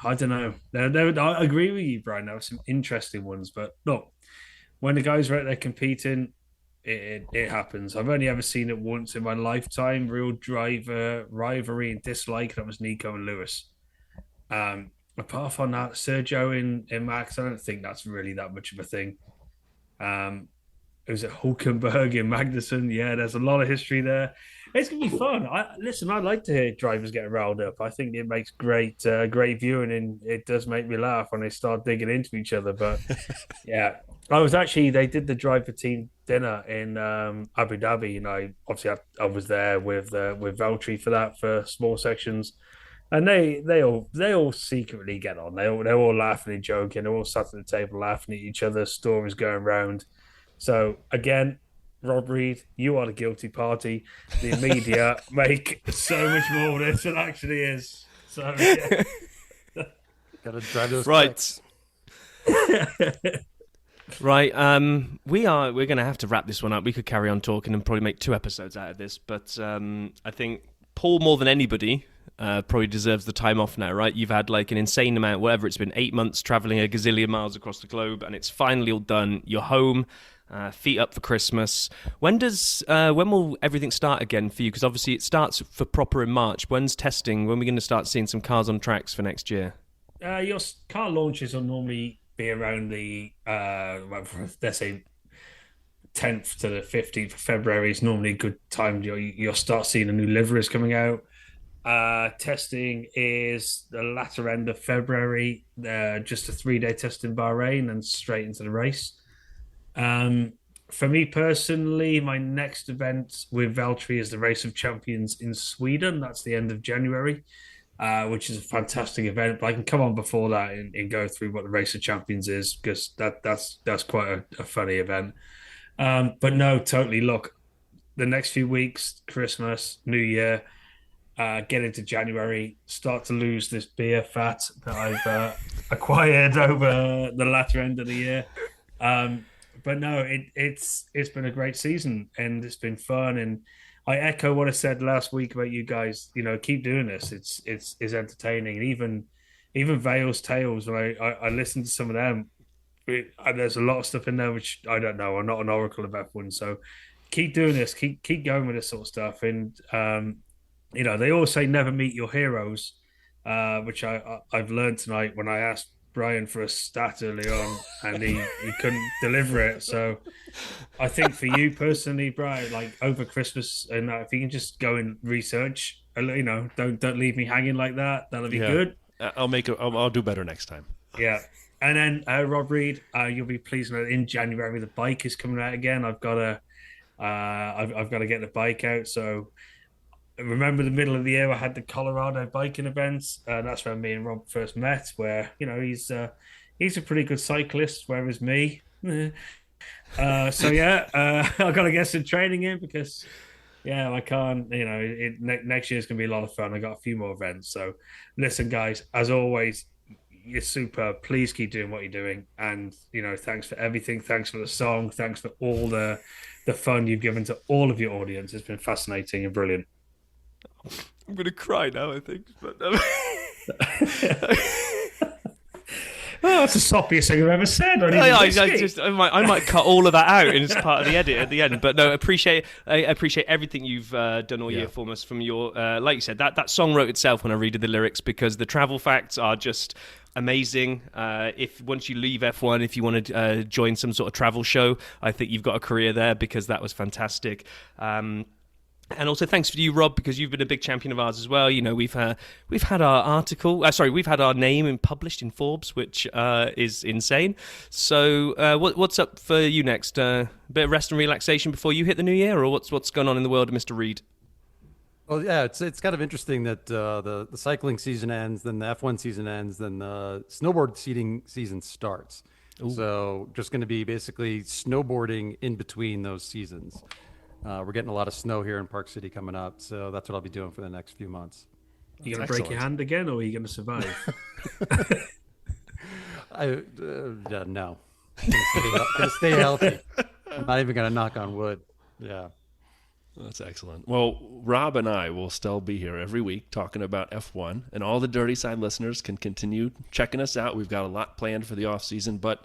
don't know. I agree with you, Brian. There were some interesting ones, but look, when the guys are out there competing, it happens. I've only ever seen it once in my lifetime. Real driver rivalry and dislike. That was Nico and Lewis. Apart from that, Sergio and Max, I don't think that's really that much of a thing. It was at Hulkenberg and Magnussen. Yeah, there's a lot of history there. It's gonna be fun. I like to hear drivers get riled up. I think it makes great viewing, and it does make me laugh when they start digging into each other. But yeah, they did the driver team dinner in Abu Dhabi. Obviously I was there with Valtteri for that for small sections. And they all secretly get on. They're all laughing and joking. They're all sat at the table laughing at each other. Stories going round. So again, Rob Reed, you are the guilty party. The media make so much more of this than it actually is. So yeah. Gotta drive those right. Right. We're going to have to wrap this one up. We could carry on talking and probably make 2 episodes out of this, but I think Paul, more than anybody, probably deserves the time off now, right? You've had like an insane amount, whatever it's been, 8 months traveling a gazillion miles across the globe, and it's finally all done. You're home, feet up for Christmas. When will everything start again for you? Because obviously it starts for proper in March. When's testing? When are we going to start seeing some cars on tracks for next year? Your car launches will normally be around the let's say 10th to the 15th of February is normally a good time. You'll start seeing the new liveries coming out. Testing is the latter end of February, just a 3-day test in Bahrain and straight into the race. For me personally, my next event with Valtteri is the Race of Champions in Sweden. That's the end of January, which is a fantastic event. But I can come on before that and go through what the Race of Champions is, because that's quite a funny event. But no, totally. Look, the next few weeks, Christmas, New Year, get into January, start to lose this beer fat that I've acquired over the latter end of the year. But no, it's been a great season and it's been fun. And I echo what I said last week about you guys. Keep doing this. It's entertaining. And even Vale's Tales, when I listened to some of them, there's a lot of stuff in there which I don't know. I'm not an oracle of F1, so keep doing this. Keep going with this sort of stuff. And they always say never meet your heroes, which I've learned tonight when I asked Brian for a stat early on and he couldn't deliver it. So I think for you personally, Brian, like over Christmas, and if you can just go and research, don't leave me hanging like that. That'll be good. I'll do better next time. Yeah. And then Rob Reed, you'll be pleased that in January the bike is coming out again. I've got to get the bike out. So remember the middle of the year I had the Colorado biking events. That's where me and Rob first met. Where he's a pretty good cyclist, whereas me. So yeah, I've got to get some training in because I can't. Next year's gonna be a lot of fun. I got a few more events. So listen, guys, as always, you're super. Please keep doing what you're doing, and thanks for everything. Thanks for the song. Thanks for all the fun you've given to all of your audience. It's been fascinating and brilliant. I'm gonna cry now, I think. But that's the soppiest thing I've ever said. I might cut all of that out as part of the edit at the end. But no, I appreciate everything you've done all year for us. From your, like you said, that song wrote itself when I read the lyrics, because the travel facts are just amazing. If once you leave F1, if you want to join some sort of travel show, I think you've got a career there, because that was fantastic. And also thanks to you, Rob, because you've been a big champion of ours as well. We've had our article. We've had our name published in Forbes, which is insane. So what's up for you next? A bit of rest and relaxation before you hit the new year, or what's going on in the world of Mr. Reed? Well, yeah, it's kind of interesting that the cycling season ends, then the F1 season ends, then the snowboard season starts. Ooh. So just going to be basically snowboarding in between those seasons. We're getting a lot of snow here in Park City coming up, so that's what I'll be doing for the next few months. You going to break your hand again, or are you going to survive? No. Gonna stay healthy. I'm not even gonna knock on wood. Yeah. That's excellent. Well, Rob and I will still be here every week talking about F1, and all the Dirty Side listeners can continue checking us out. We've got a lot planned for the off season, but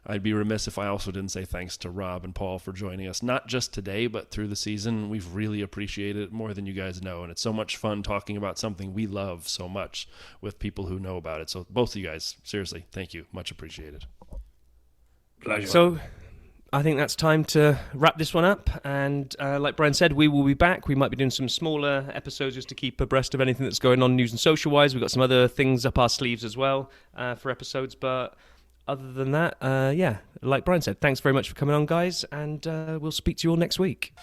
I'd be remiss if I also didn't say thanks to Rob and Paul for joining us, not just today, but through the season. We've really appreciated it more than you guys know, and it's so much fun talking about something we love so much with people who know about it. So both of you guys, seriously, thank you. Much appreciated. Pleasure. So I think that's time to wrap this one up. And like Brian said, we will be back. We might be doing some smaller episodes just to keep abreast of anything that's going on news and social-wise. We've got some other things up our sleeves as well for episodes, but other than that, like Brian said, thanks very much for coming on, guys, and we'll speak to you all next week.